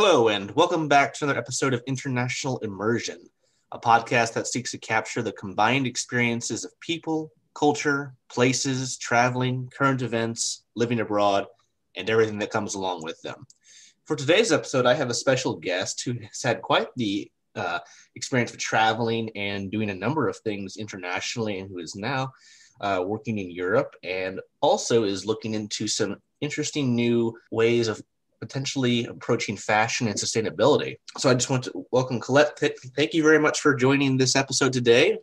Hello, and welcome back to another episode of International Immersion, a podcast that seeks to capture the combined experiences of people, culture, places, traveling, current events, living abroad, and everything that comes along with them. For today's episode, I have a special guest who has had quite the experience of traveling and doing a number of things internationally, and who is now working in Europe and also is looking into some interesting new ways of potentially approaching fashion and sustainability. So I just want to welcome Colette. Thank you very much for joining this episode today.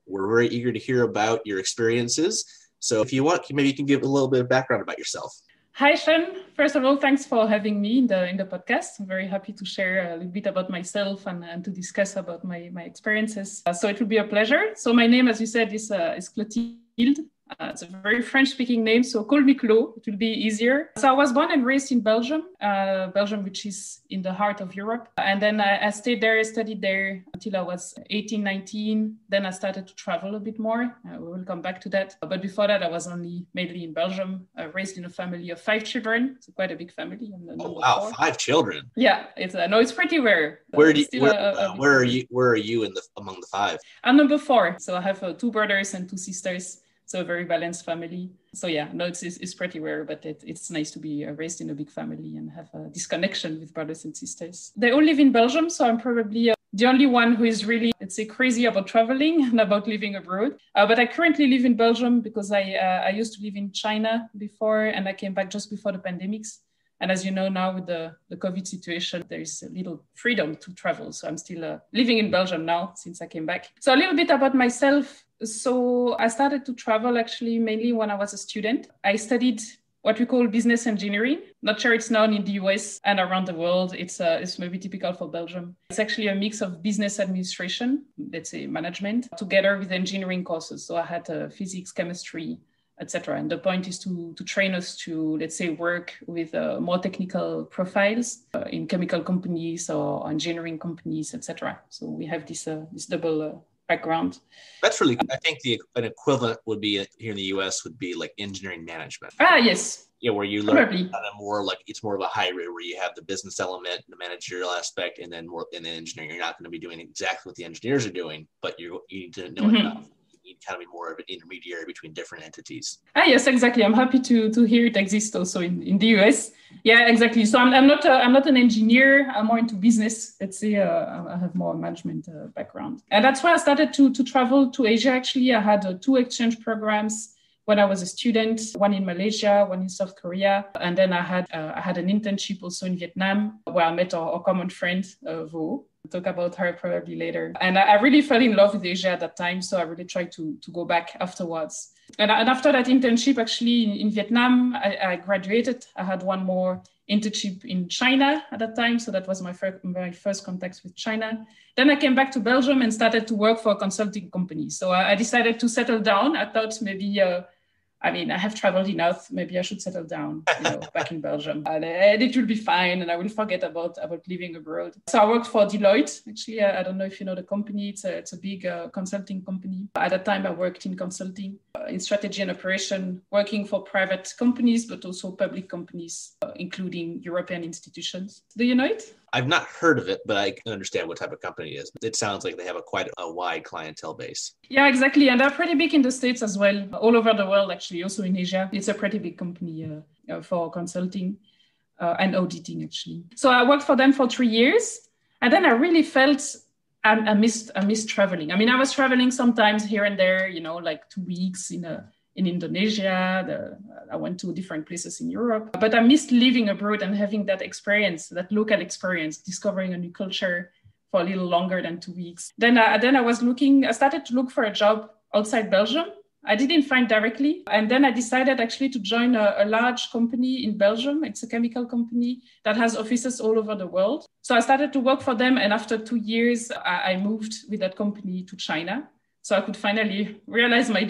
We're very eager to hear about your experiences. So if you want, maybe you can give a little bit of background about yourself. Hi, Sean. First of all, thanks for having me in the podcast. I'm very happy to share a little bit about myself and to discuss about my experiences. So it will be a pleasure. So my name, as you said, is Clotilde. It's a very French-speaking name, so call me Clo. It will be easier. So I was born and raised in Belgium, which is in the heart of Europe. And then I stayed there, studied there until I was 18, 19. Then I started to travel a bit more. We will come back to that. But before that, I was mainly in Belgium, raised in a family of 5 children. It's quite a big family. Oh, wow, 4. 5 children. Yeah, it's pretty rare. Where are you among the 5? I'm number 4. So I have 2 brothers and 2 sisters. So a very balanced family. So yeah, no, it's pretty rare, but it's nice to be raised in a big family and have this connection with brothers and sisters. They all live in Belgium, so I'm probably the only one who is really, let's say, crazy about traveling and about living abroad. But I currently live in Belgium because I used to live in China before, and I came back just before the pandemics. And as you know, now with the COVID situation, there is a little freedom to travel. So I'm still living in Belgium now since I came back. So a little bit about myself. So I started to travel actually mainly when I was a student. I studied what we call business engineering. Not sure it's known in the US and around the world. It's maybe typical for Belgium. It's actually a mix of business administration, let's say management, together with engineering courses. So I had physics, chemistry, etc. And the point is to train us to, let's say, work with more technical profiles in chemical companies or engineering companies, etc. So we have this double background. That's really good. I think an equivalent would be here in the US would be like engineering management. Yes. Yeah, where you learn kind of more like it's more of a hybrid where you have the business element, the managerial aspect, and then more in the engineering. You're not going to be doing exactly what the engineers are doing, but you need to know enough. You need kind of be more of an intermediary between different entities. Yes, exactly. I'm happy to hear it exists also in the US. Yeah, exactly. So I'm not an engineer. I'm more into business. Let's say I have more management background, and that's why I started to travel to Asia. Actually, I had 2 exchange programs when I was a student. One in Malaysia, one in South Korea, and then I had an internship also in Vietnam where I met our common friend Vo. Talk about her probably later. And I really fell in love with Asia at that time. So I really tried to go back afterwards. And after that internship, actually in Vietnam, I graduated. I had one more internship in China at that time. So that was my first contact with China. Then I came back to Belgium and started to work for a consulting company. So I decided to settle down. I thought maybe I have traveled enough. Maybe I should settle down, back in Belgium. And it will be fine, and I will forget about living abroad. So I worked for Deloitte. Actually, I don't know if you know the company. It's a big consulting company. At that time, I worked in consulting, in strategy and operation, working for private companies, but also public companies, including European institutions. Do you know it? I've not heard of it, but I can understand what type of company it is. It sounds like they have quite a wide clientele base. Yeah, exactly. And they're pretty big in the States as well, all over the world, actually, also in Asia. It's a pretty big company for consulting and auditing, actually. So I worked for them for 3 years. And then I really felt I missed traveling. I mean, I was traveling sometimes here and there, like 2 weeks in Indonesia. I went to different places in Europe. But I missed living abroad and having that experience, that local experience, discovering a new culture for a little longer than 2 weeks. Then I started to look for a job outside Belgium. I didn't find directly. And then I decided actually to join a large company in Belgium. It's a chemical company that has offices all over the world. So I started to work for them. And after 2 years, I moved with that company to China. So I could finally realize my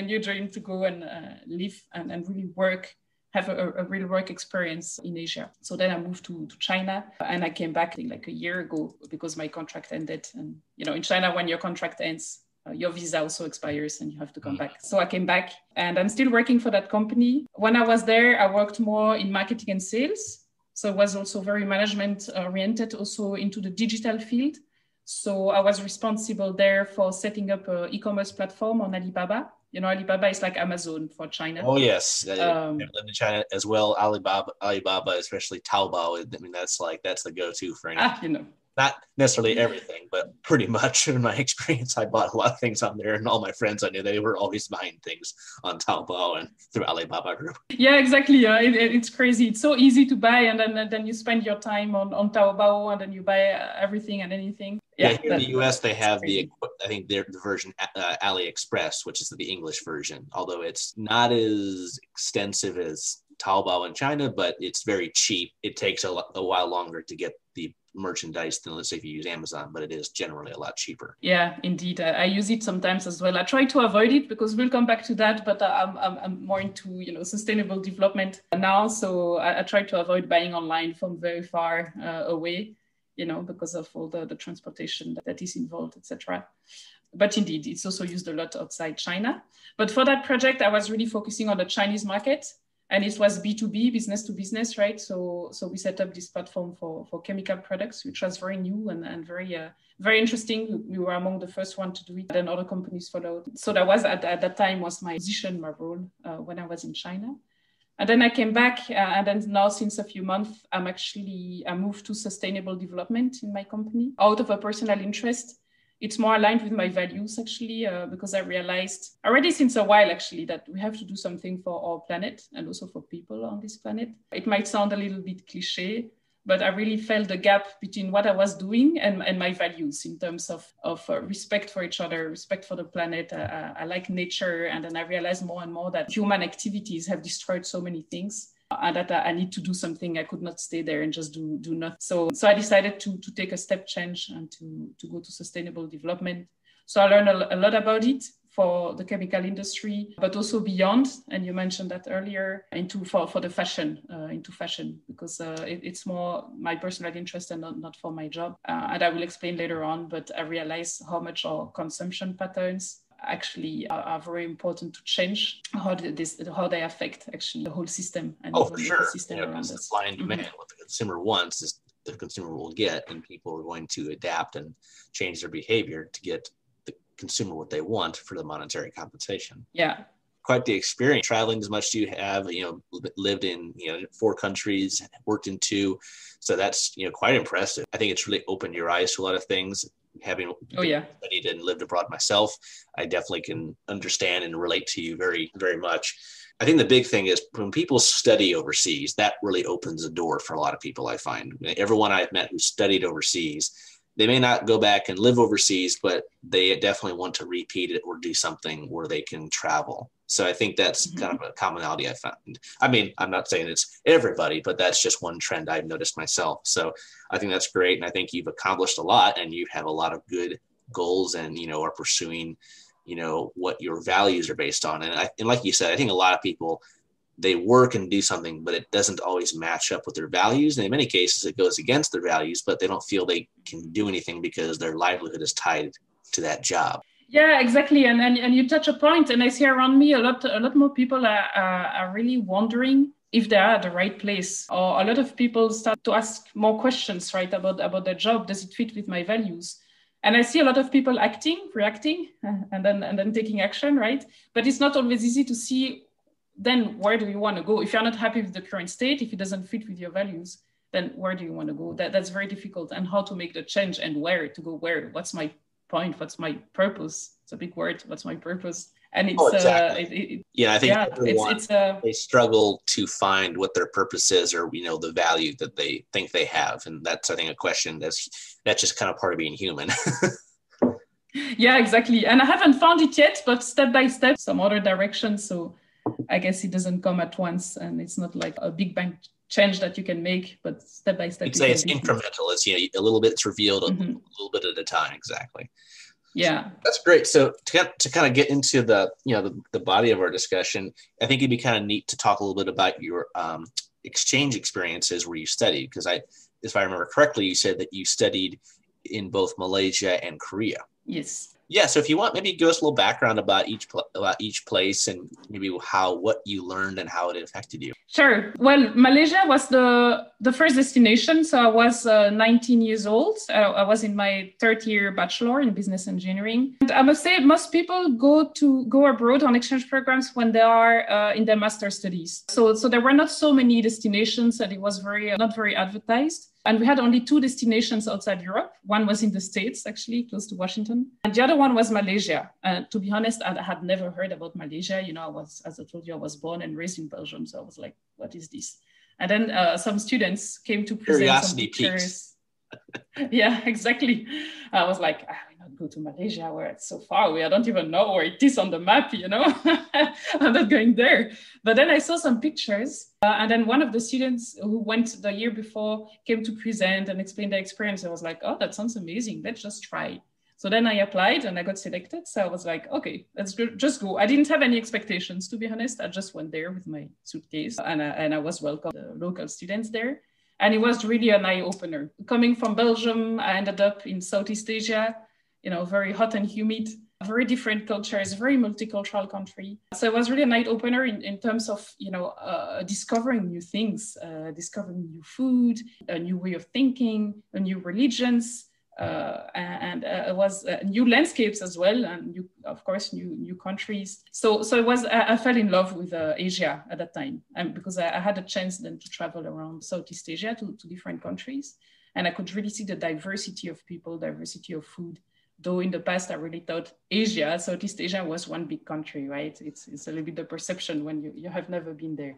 new dream to go and live and really work, have a real work experience in Asia. So then I moved to China, and I came back like a year ago because my contract ended. And, in China, when your contract ends, your visa also expires and you have to come back. So I came back and I'm still working for that company. When I was there, I worked more in marketing and sales. So it was also very management oriented, also into the digital field. So I was responsible there for setting up an e-commerce platform on Alibaba. You know, Alibaba is like Amazon for China. Oh yes, I've lived in China as well. Alibaba, especially Taobao. I mean, that's the go-to for anything. Not necessarily everything, but pretty much in my experience, I bought a lot of things on there, and all my friends I knew, they were always buying things on Taobao and through Alibaba Group. Yeah, exactly. It's crazy. It's so easy to buy, and then you spend your time on Taobao, and then you buy everything and anything. Yeah, here in the US, they have I think the version AliExpress, which is the English version, although it's not as extensive as Taobao in China, but it's very cheap. It takes a while longer to get the merchandise than, let's say, if you use Amazon, but it is generally a lot cheaper. Yeah, indeed. I use it sometimes as well. I try to avoid it because we'll come back to that, but I'm more into sustainable development now, so I try to avoid buying online from very far away, because of all the transportation that is involved, etc. But indeed, it's also used a lot outside China. But for that project, I was really focusing on the Chinese market. And it was B2B, business to business, right? So we set up this platform for chemical products, which was very new and very interesting. We were among the first one to do it, and other companies followed. So that was at that time was my position, my role when I was in China. And then I came back, and then now since a few months, I moved to sustainable development in my company out of a personal interest. It's more aligned with my values, actually, because I realized already since a while, actually, that we have to do something for our planet and also for people on this planet. It might sound a little bit cliche, but I really felt the gap between what I was doing and my values in terms of respect for each other, respect for the planet. I like nature. And then I realized more and more that human activities have destroyed so many things. And that I need to do something. I could not stay there and just do nothing. So I decided to take a step change and to go to sustainable development. So I learned a lot about it for the chemical industry, but also beyond. And you mentioned that earlier, for the fashion, into fashion, because it's more my personal interest and not for my job. And I will explain later on, but I realized how much our consumption patterns actually are very important to change how they affect actually the whole system and for sure. The system around us. Supply and demand, what the consumer wants is the consumer will get, and people are going to adapt and change their behavior to get the consumer what they want for the monetary compensation. Yeah. Quite the experience traveling as much as you have, lived in 4 countries, worked in 2. So that's, quite impressive. I think it's really opened your eyes to a lot of things. Having studied and lived abroad myself, I definitely can understand and relate to you very, very much. I think the big thing is when people study overseas, that really opens a door for a lot of people, I find. Everyone I've met who studied overseas, they may not go back and live overseas, but they definitely want to repeat it or do something where they can travel. So I think that's kind of a commonality I found. I mean, I'm not saying it's everybody, but that's just one trend I've noticed myself. So I think that's great. And I think you've accomplished a lot, and you have a lot of good goals and, are pursuing, what your values are based on. And like you said, I think a lot of people, they work and do something, but it doesn't always match up with their values. And in many cases, it goes against their values, but they don't feel they can do anything because their livelihood is tied to that job. Yeah, exactly. And you touch a point, and I see around me a lot more people are really wondering if they are at the right place, or a lot of people start to ask more questions, right, about their job. Does it fit with my values? And I see a lot of people reacting, and then taking action, right? But it's not always easy to see then where do you want to go? If you're not happy with the current state, if it doesn't fit with your values, then where do you want to go? That's very difficult. And how to make the change and where to go where? What's my point? What's my purpose? It's a big word. What's my purpose? And it's exactly. I think everyone, they struggle to find what their purpose is, or the value that they think they have, and that's, I think, a question that's just kind of part of being human. Yeah, exactly. And I haven't found it yet, but step by step, some other direction. So I guess it doesn't come at once, and it's not like a big bang change that you can make, but step by step. You'd say it's incremental. It's a little bit, it's revealed a little bit at a time. Exactly. Yeah, that's great. So to kind of get into the body of our discussion, I think it'd be kind of neat to talk a little bit about your exchange experiences where you studied, because if I remember correctly, you said that you studied in both Malaysia and Korea. Yes. Yeah, so if you want, maybe give us a little background about each place and maybe what you learned and how it affected you. Sure. Well, Malaysia was the first destination. So I was 19 years old. I was in my third year bachelor in business engineering. And I must say, most people go abroad on exchange programs when they are in their master studies. So there were not so many destinations, and it was not very advertised. And we had only 2 destinations outside Europe. One was in the States, actually, close to Washington. And the other one was Malaysia. To be honest, I had never heard about Malaysia. You know, as I told you, I was born and raised in Belgium. So I was like, what is this? And then some students came to present Curiosity some pictures. Yeah, exactly. I was like, I will not go to Malaysia where it's so far away. I don't even know where it is on the map, you know. I'm not going there. But then I saw some pictures. And then one of the students who went the year before came to present and explain their experience. I was like, oh, that sounds amazing. Let's just try. So then I applied and I got selected. So I was like, okay, let's just go. I didn't have any expectations, to be honest. I just went there with my suitcase and I was welcomed the local students there. And it was really an eye-opener. Coming from Belgium, I ended up in Southeast Asia, you know, very hot and humid, very different cultures, very multicultural country. So it was really an eye-opener in terms of, you know, discovering new things, discovering new food, a new way of thinking, new religions, and it was new landscapes as well, and new countries. So it was I fell in love with Asia at that time, and because I had a chance then to travel around Southeast Asia to different countries, and I could really see the diversity of people, diversity of food. Though in the past I really thought Southeast Asia was one big country, right? It's a little bit the perception when you have never been there.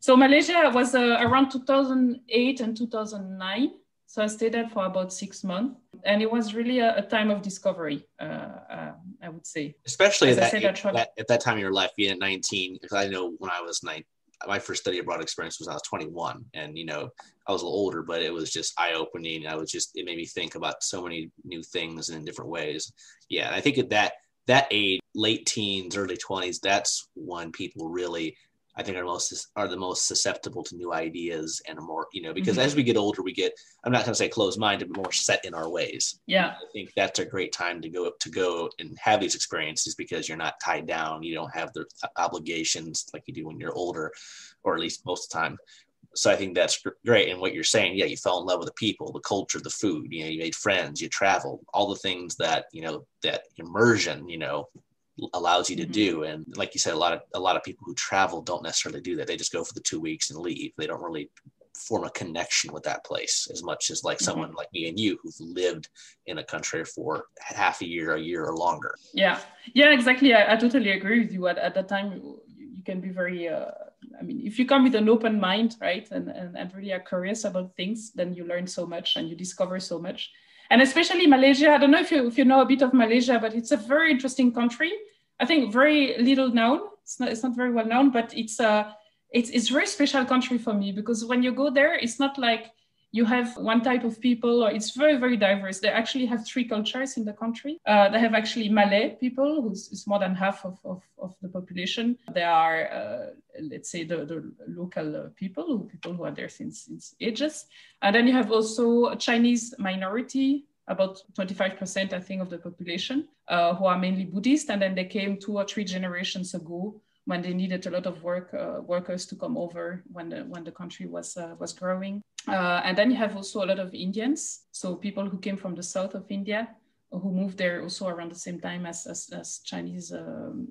So Malaysia was around 2008 and 2009. So I stayed there for about 6 months, and it was really a time of discovery, I would say. Especially at that time in your life, being at 19, because I know when I was 9, my first study abroad experience was when I was 21, and you know I was a little older, but it was just eye-opening. It made me think about so many new things in different ways. Yeah, and I think at that age, late teens, early 20s, that's when people really, I think, are the most susceptible to new ideas and more, you know, because as we get older, I'm not going to say closed-minded, but more set in our ways. Yeah. I think that's a great time to go and have these experiences because you're not tied down. You don't have the obligations like you do when you're older, or at least most of the time. So I think that's great. And what you're saying, yeah, you fell in love with the people, the culture, the food, you know, you made friends, you traveled, all the things that, you know, that immersion, you know, allows you to do. And like you said, a lot of people who travel don't necessarily do that. They just go for the 2 weeks and leave. They don't really form a connection with that place as much as like someone like me and you who've lived in a country for half a year or longer. Yeah, exactly. I totally agree with you. At that time, you can be very, if you come with an open mind, right, and really are curious about things, then you learn so much and you discover so much. And especially Malaysia, I don't know if you know a bit of Malaysia, but it's a very interesting country. I think very little known. It's not very well known, but it's a very special country for me, because when you go there, it's not like you have one type of people, or it's very, very diverse. They actually have 3 cultures in the country. They have actually Malay people, who's more than half of the population. They are, let's say, the local people who are there since ages. And then you have also a Chinese minority, about 25%, I think, of the population, who are mainly Buddhist. And then they came 2 or 3 generations ago when they needed a lot of workers to come over when the country was growing. And then you have also a lot of Indians, so people who came from the south of India, who moved there also around the same time as Chinese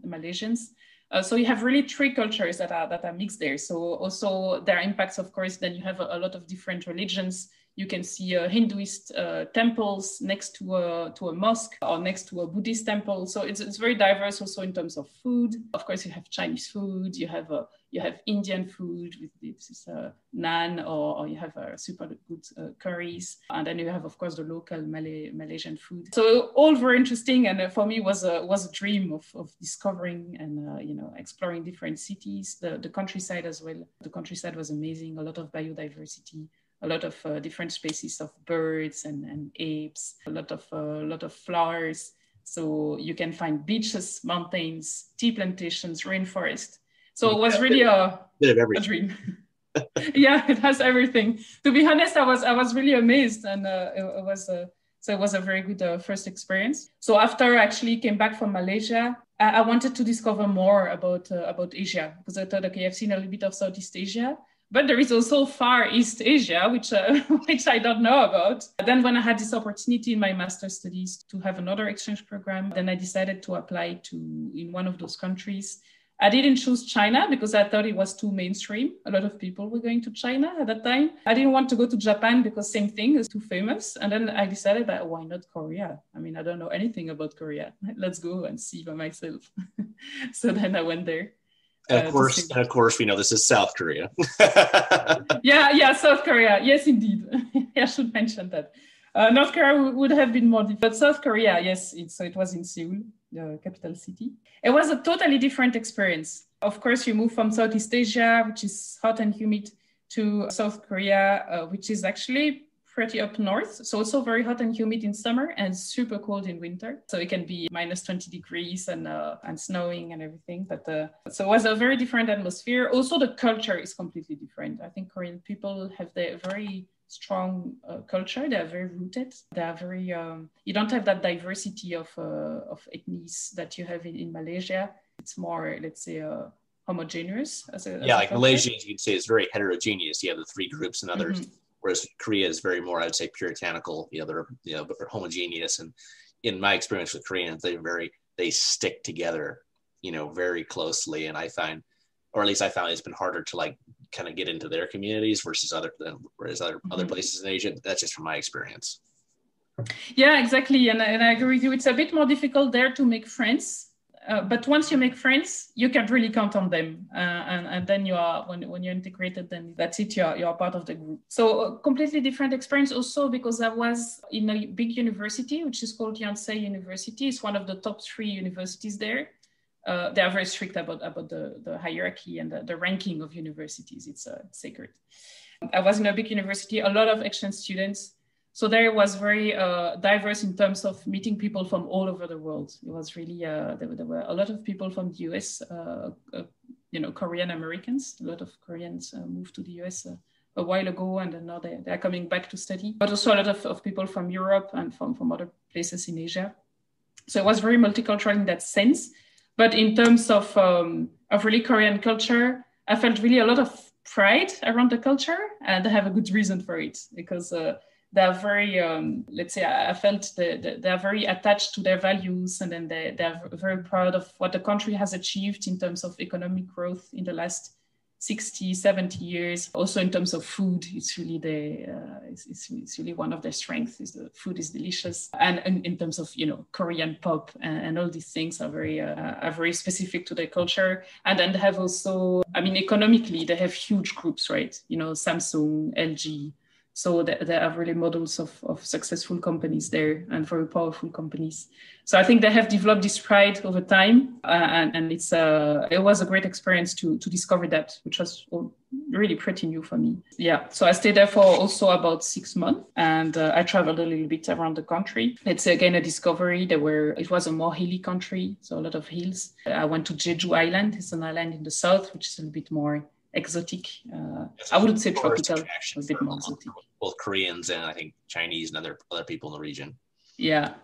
Malaysians. So you have really 3 cultures that are mixed there. So also there are impacts, of course. Then you have a lot of different religions. You can see Hinduist temples next to a mosque or next to a Buddhist temple. So it's very diverse also in terms of food. Of course, you have Chinese food. You have Indian food with this naan, or you have super good curries. And then you have, of course, the local Malaysian food. So all very interesting. And for me, was a dream of discovering and exploring different cities. The countryside as well. The countryside was amazing. A lot of biodiversity. A lot of different species of birds and apes, a lot of flowers. So you can find beaches, mountains, tea plantations, rainforest. So it was really a dream. Yeah, it has everything. To be honest, I was really amazed, and it was So it was a very good first experience. So after I actually came back from Malaysia, I wanted to discover more about Asia, because I thought, okay, I've seen a little bit of Southeast Asia, but there is also Far East Asia, which I don't know about. Then when I had this opportunity in my master's studies to have another exchange program, then I decided to apply in one of those countries. I didn't choose China because I thought it was too mainstream. A lot of people were going to China at that time. I didn't want to go to Japan because same thing, is too famous. And then I decided that why not Korea? I mean, I don't know anything about Korea. Let's go and see by myself. So then I went there. And of course, we know this is South Korea. Yeah, South Korea. Yes, indeed. I should mention that. North Korea would have been more difficult. But South Korea, yes, it was in Seoul, the capital city. It was a totally different experience. Of course, you move from Southeast Asia, which is hot and humid, to South Korea, which is actually pretty up north. So also very hot and humid in summer and super cold in winter. So it can be minus 20 degrees and snowing and everything. But so it was a very different atmosphere. Also, the culture is completely different. I think Korean people have their very strong culture. They are very rooted. They are very, you don't have that diversity of ethnies that you have in Malaysia. It's more, let's say, homogeneous. Like Malaysia, you can say, is very heterogeneous. You have the three groups and others. Mm-hmm. Whereas Korea is very more, I'd say, puritanical. They're homogeneous. And in my experience with Koreans, they stick together, very closely. And I found it's been harder to like kind of get into their communities versus other places in Asia. That's just from my experience. Yeah, exactly. And I agree with you. It's a bit more difficult there to make friends. But once you make friends, you can really count on them. And then you are, when you're integrated, then that's it, you're part of the group. So a completely different experience also because I was in a big university, which is called Yonsei University. It's one of the top 3 universities there. They are very strict about the hierarchy and the ranking of universities. It's sacred. I was in a big university, a lot of exchange students. So there it was very diverse in terms of meeting people from all over the world. It was really, there were a lot of people from the US, Korean Americans. A lot of Koreans moved to the US a while ago, and now they're coming back to study. But also a lot of people from Europe and from other places in Asia. So it was very multicultural in that sense. But in terms of really Korean culture, I felt really a lot of pride around the culture, and I have a good reason for it because they are very, let's say, I felt they are very attached to their values, and then they are very proud of what the country has achieved in terms of economic growth in the last 60, 70 years. Also in terms of food, it's really it's really one of their strengths. Is the food is delicious, and in terms of Korean pop and all these things are very specific to their culture. And then they have also, economically they have huge groups, right? Samsung, LG. So there are really models of successful companies there and very powerful companies. So I think they have developed this pride over time, and it was a great experience to discover that, which was really pretty new for me. Yeah, so I stayed there for also about 6 months, and I traveled a little bit around the country. It's again a discovery. It was a more hilly country, so a lot of hills. I went to Jeju Island. It's an island in the south, which is a little bit more exotic. I wouldn't say tropical, a bit more exotic. Both Koreans and I think Chinese and other people in the region. Yeah,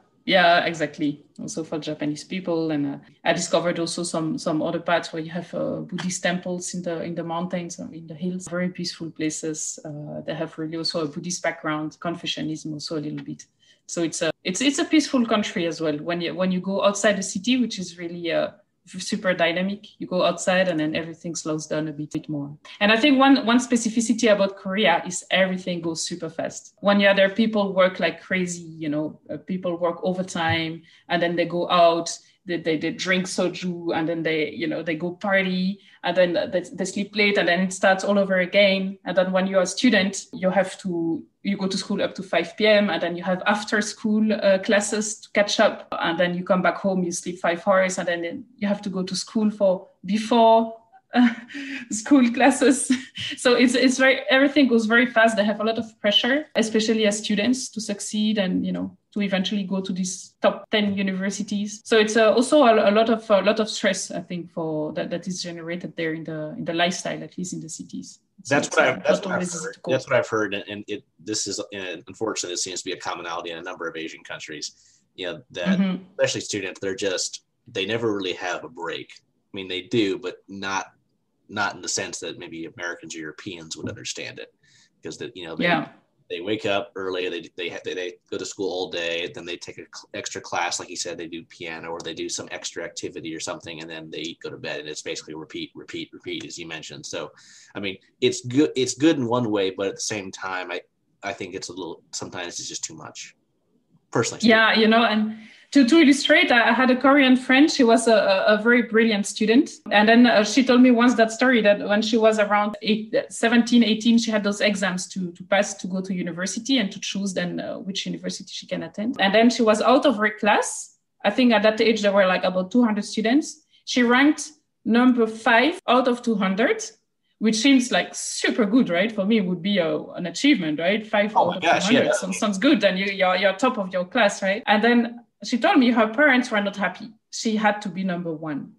exactly. Also for Japanese people, and I discovered also some other parts where you have Buddhist temples in the mountains or in the hills. Very peaceful places. They have really also a Buddhist background, Confucianism also a little bit. So it's a peaceful country as well. When you go outside the city, which is really super dynamic, you go outside and then everything slows down a bit more. And I think one specificity about Korea is everything goes super fast. When you're there, people work like crazy, people work overtime, and then they go out, they drink soju, and then they go party, and then they sleep late, and then it starts all over again. And then when you're a student, you go to school up to 5 p.m. and then you have after school classes to catch up, and then you come back home, you sleep 5 hours, and then you have to go to school for before school classes. So everything goes very fast. They have a lot of pressure, especially as students, to succeed and to eventually go to these top 10 universities. So it's also a lot of stress, I think, for that is generated there in the lifestyle, at least in the cities. That's what I've heard, and this is unfortunately, it seems to be a commonality in a number of Asian countries. That especially students, they never really have a break. I mean, they do, but not in the sense that maybe Americans or Europeans would understand it, because they wake up early, they go to school all day, then they take an extra class, like you said, they do piano or they do some extra activity or something, and then they go to bed, and it's basically repeat, as you mentioned. So, I mean, it's good in one way, but at the same time, I think sometimes it's just too much, personally. Yeah, and to illustrate, I had a Korean friend. She was a very brilliant student. And then she told me once that story that when she was around 17, 18, she had those exams to pass to go to university and to choose then which university she can attend. And then she was out of her class. I think at that age, there were like about 200 students. She ranked number 5 out of 200, which seems like super good, right? For me, it would be an achievement, right? 5 out of 200 yeah. Sounds good. And you're top of your class, right? And then she told me her parents were not happy. She had to be number 1.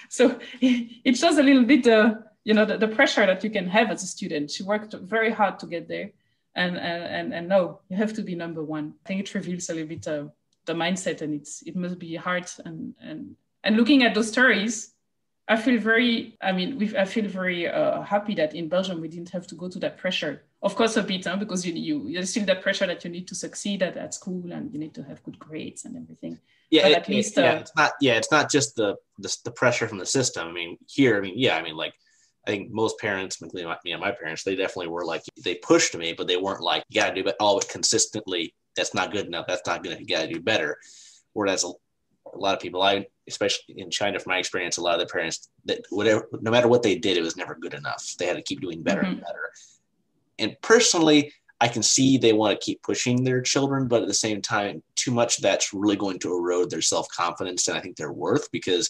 So it shows a little bit, the pressure that you can have as a student. She worked very hard to get there. And no, you have to be number 1. I think it reveals a little bit the mindset, and it must be hard. And looking at those stories, I feel very happy that in Belgium, we didn't have to go to that pressure. Of course, a bit, because you still that pressure that you need to succeed at school, and you need to have good grades and everything. Yeah, but at least it's not just the pressure from the system. I mean, here, like I think most parents, including my parents, they definitely were like, they pushed me, but they weren't like, you got to do it all consistently. That's not good enough. That's not good. You got to do better. Whereas a lot of people, especially in China, from my experience, a lot of the parents, that no matter what they did, it was never good enough. They had to keep doing better and better. And personally, I can see they want to keep pushing their children, but at the same time, too much that's really going to erode their self-confidence and I think their worth, because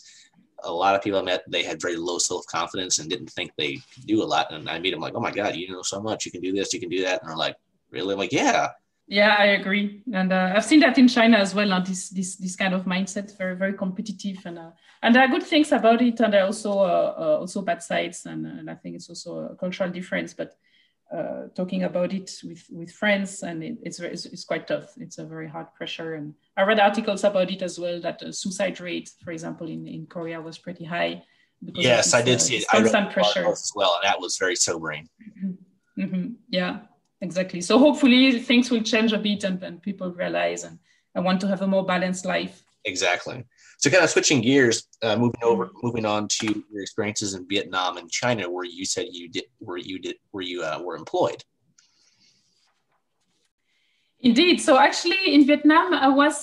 a lot of people I met, they had very low self-confidence and didn't think they could do a lot. And I meet them like, oh my God, you know so much, you can do this, you can do that. And they're like, really? I'm like, yeah. Yeah, I agree. And I've seen that in China as well, this kind of mindset, very, very competitive. And there are good things about it. And there are also bad sides. And I think it's also a cultural difference. But talking about it with friends, and it's quite tough. It's a very hard pressure. And I read articles about it as well, that the suicide rate, for example, in Korea was pretty high. Yes, I did see it. Constant pressure as well. And that was very sobering. Yeah. Exactly. So hopefully things will change a bit and people realize and want to have a more balanced life. Exactly. So kind of switching gears, moving on to your experiences in Vietnam and China, where you said you were employed. Indeed. So actually in Vietnam, I was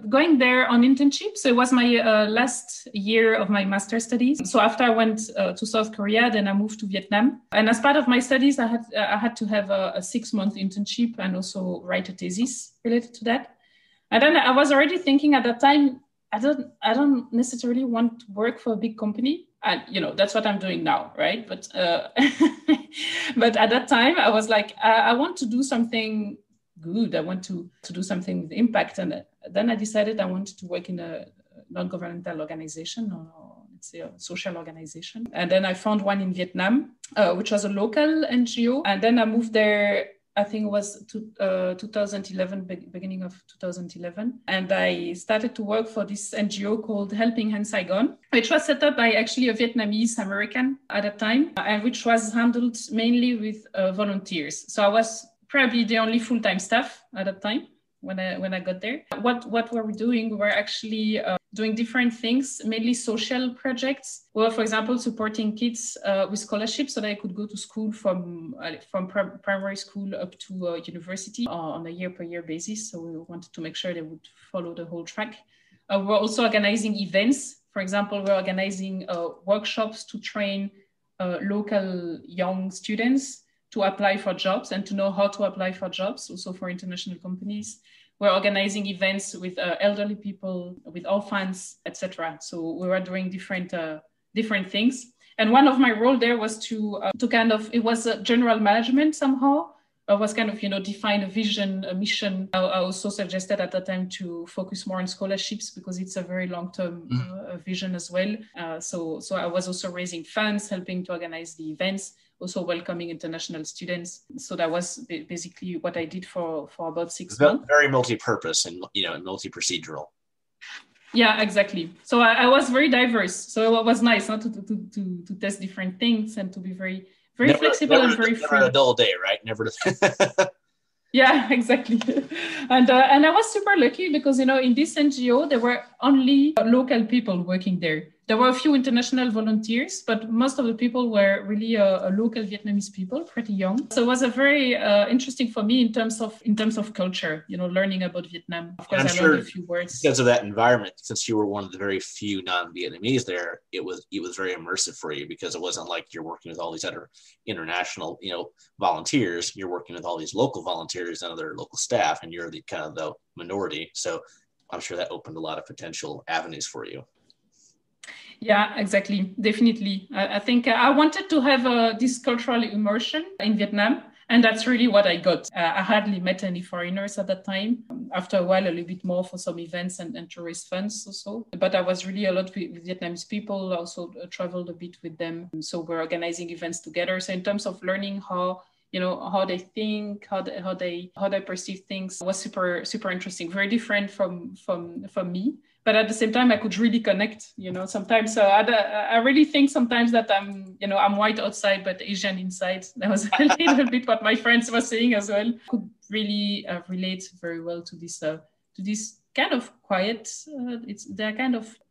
going there on internship. So it was my last year of my master's studies. So after I went to South Korea, then I moved to Vietnam. And as part of my studies, I had to have a 6-month internship and also write a thesis related to that. And then I was already thinking at that time, I don't necessarily want to work for a big company. And, that's what I'm doing now, right? But but at that time, I was like, I want to do something good. I want to do something with impact. And then I decided I wanted to work in a non-governmental organization, or let's say a social organization. And then I found one in Vietnam, which was a local NGO. And then I moved there, I think it was 2011, beginning of 2011. And I started to work for this NGO called Helping Hand Saigon, which was set up by actually a Vietnamese American at that time, and which was handled mainly with volunteers. So I was probably the only full-time staff at that time when I got there. What were we doing? We were actually doing different things, mainly social projects. We were, for example, supporting kids with scholarships so they could go to school from primary school up to university on a year-per-year basis. So we wanted to make sure they would follow the whole track. We're also organizing events. For example, we're organizing workshops to train local young students to apply for jobs and to know how to apply for jobs, also for international companies. We're organizing events with elderly people, with orphans, etc. So we were doing different things. And one of my role there was to kind of, it was a general management somehow, was kind of, define a vision, a mission. I also suggested at the time to focus more on scholarships because it's a very long-term vision as well. So I was also raising funds, helping to organize the events, also welcoming international students. So that was basically what I did for about 6 months. Very multi-purpose and, multi-procedural. Yeah, exactly. So I was very diverse. So it was nice not to test different things and to be very flexible and very free. Never a dull day, right? Never. Yeah, exactly. And I was super lucky because, in this NGO, there were only local people working there. There were a few international volunteers, but most of the people were really a local Vietnamese people, pretty young. So it was a very interesting for me in terms of culture, learning about Vietnam. Of course, I learned a few words. Because of that environment, since you were one of the very few non-Vietnamese there, it was very immersive for you because it wasn't like you're working with all these other international, volunteers. You're working with all these local volunteers and other local staff, and you're the kind of the minority. So I'm sure that opened a lot of potential avenues for you. Yeah, exactly. Definitely. I think I wanted to have this cultural immersion in Vietnam. And that's really what I got. I hardly met any foreigners at that time. After a while, a little bit more for some events and tourist funds also. But I was really a lot with Vietnamese people, also traveled a bit with them. So we're organizing events together. So in terms of learning how they think, how they perceive things was super, super interesting. Very different from me. But at the same time, I could really connect, sometimes. So I really think sometimes that I'm white outside, but Asian inside. That was a little bit what my friends were saying as well. Could really relate very well to this kind of quiet.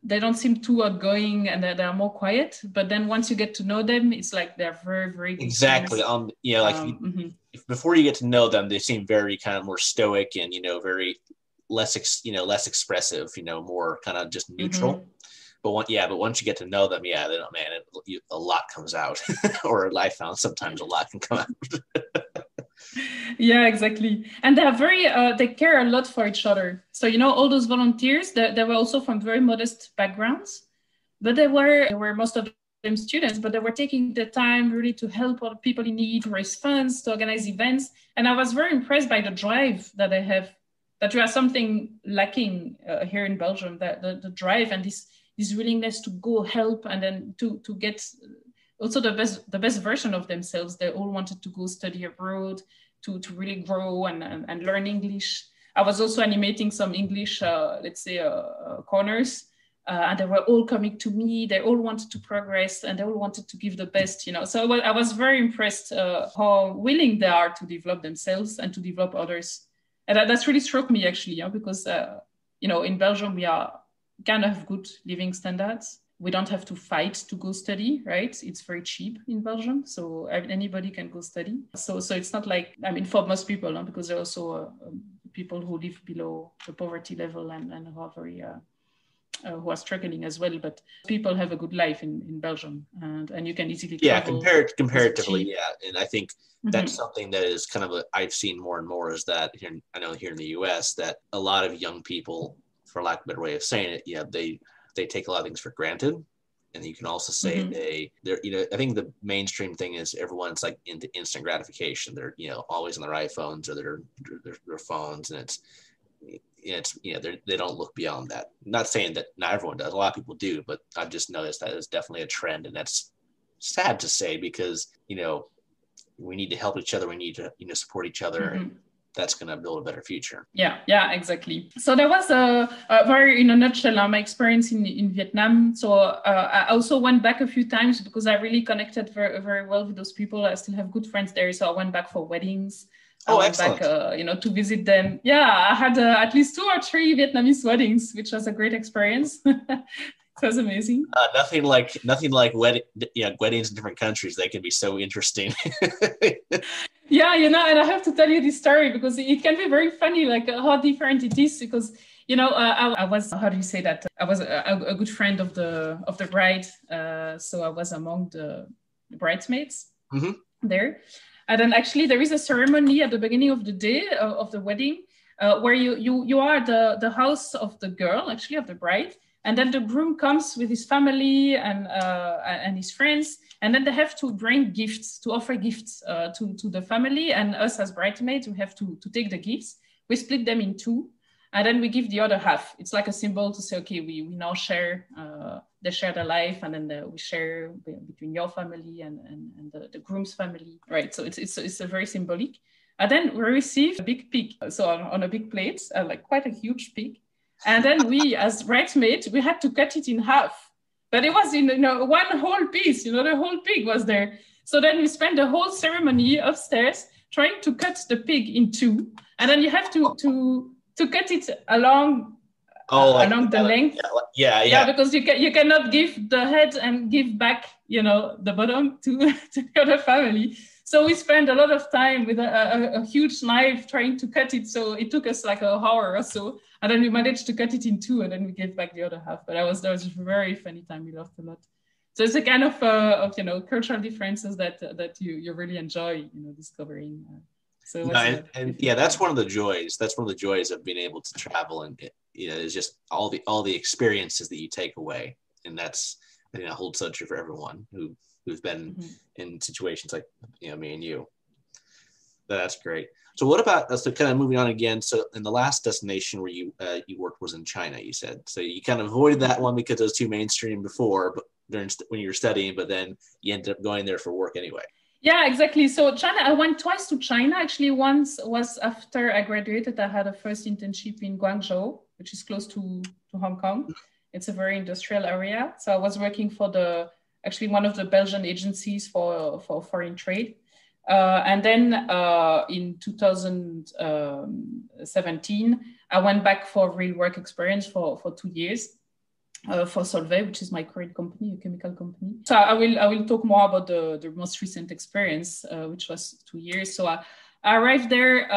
They don't seem too outgoing and they're more quiet. But then once you get to know them, it's like they're very, very good exactly. friends. Before you get to know them, they seem very kind of more stoic and very less expressive, more kind of just neutral. But once you get to know them, a lot comes out. Or I found sometimes a lot can come out. Yeah, exactly. And they're they care a lot for each other. So, all those volunteers, they were also from very modest backgrounds, but they were most of them students, but they were taking the time really to help other people in need, to raise funds, to organize events. And I was very impressed by the drive that they have. That we have something lacking here in Belgium, the drive and this willingness to go help and then to get also the best version of themselves. They all wanted to go study abroad, to really grow and learn English. I was also animating some English, corners, and they were all coming to me. They all wanted to progress and they all wanted to give the best, So I was very impressed how willing they are to develop themselves and to develop others. And that's really struck me actually, because, in Belgium, we are kind of good living standards. We don't have to fight to go study, right? It's very cheap in Belgium. So anybody can go study. So it's not like, for most people, because there are also people who live below the poverty level and who are very, who are struggling as well. But people have a good life in Belgium and you can easily travel. Yeah, comparatively, yeah. And I think that's something that is kind of I've seen more and more is that here in the US that a lot of young people, for lack of a better way of saying it, they take a lot of things for granted. And you can also say they're I think the mainstream thing is everyone's like into instant gratification. They're, always on their iPhones or their phones, and they don't look beyond that. I'm not saying that not everyone does. A lot of people do, but I've just noticed that it's definitely a trend, and that's sad to say because, we need to help each other. We need to, support each other. And that's going to build a better future. Yeah, exactly. So that was a very, in a nutshell, my experience in Vietnam. So I also went back a few times because I really connected very, very well with those people. I still have good friends there. So I went back for weddings. I went excellent. Back, to visit them. Yeah, I had at least 2 or 3 Vietnamese weddings, which was a great experience. It was amazing. Nothing like weddings in different countries. They can be so interesting. Yeah, and I have to tell you this story because it can be very funny, like how different it is. Because I was, how do you say that? I was a good friend of the bride, so I was among the bridesmaids there. And then actually there is a ceremony at the beginning of the day of the wedding where you are the house of the girl, actually of the bride. And then the groom comes with his family and his friends. And then they have to bring gifts, to offer gifts to the family. And us as bridesmaids, we have to take the gifts. We split them in two. And then we give the other half. It's like a symbol to say, okay, we now share, they share their life, and then we share between your family and the groom's family, right? So it's a very symbolic. And then we receive a big pig, so on a big plate, like quite a huge pig. And then we, as bridesmaids, we had to cut it in half. But it was in one whole piece, the whole pig was there. So then we spent the whole ceremony upstairs trying to cut the pig in two. And then you have to cut it along the length. Yeah. Because you cannot give the head and give back, the bottom to the other family. So we spent a lot of time with a huge knife trying to cut it. So it took us like an hour or so. And then we managed to cut it in two, and then we gave back the other half. But that was a very funny time. We laughed a lot. So it's a kind of cultural differences that you really enjoy, discovering. That's one of the joys. That's one of the joys of being able to travel, and is just all the experiences that you take away, and that's holds so true for everyone who's been in situations like me and you. That's great. So what about kind of moving on again? So in the last destination where you worked was in China, you said. So you kind of avoided that one because it was too mainstream before, but when you were studying, but then you ended up going there for work anyway. Yeah, exactly. So China, I went twice to China. Actually, once was after I graduated. I had a first internship in Guangzhou, which is close to Hong Kong. It's a very industrial area. So I was working for one of the Belgian agencies for foreign trade. And then in 2017, I went back for real work experience for 2 years for Solvay, which is my current company, a chemical company. So I will talk more about the most recent experience, which was 2 years. So I arrived there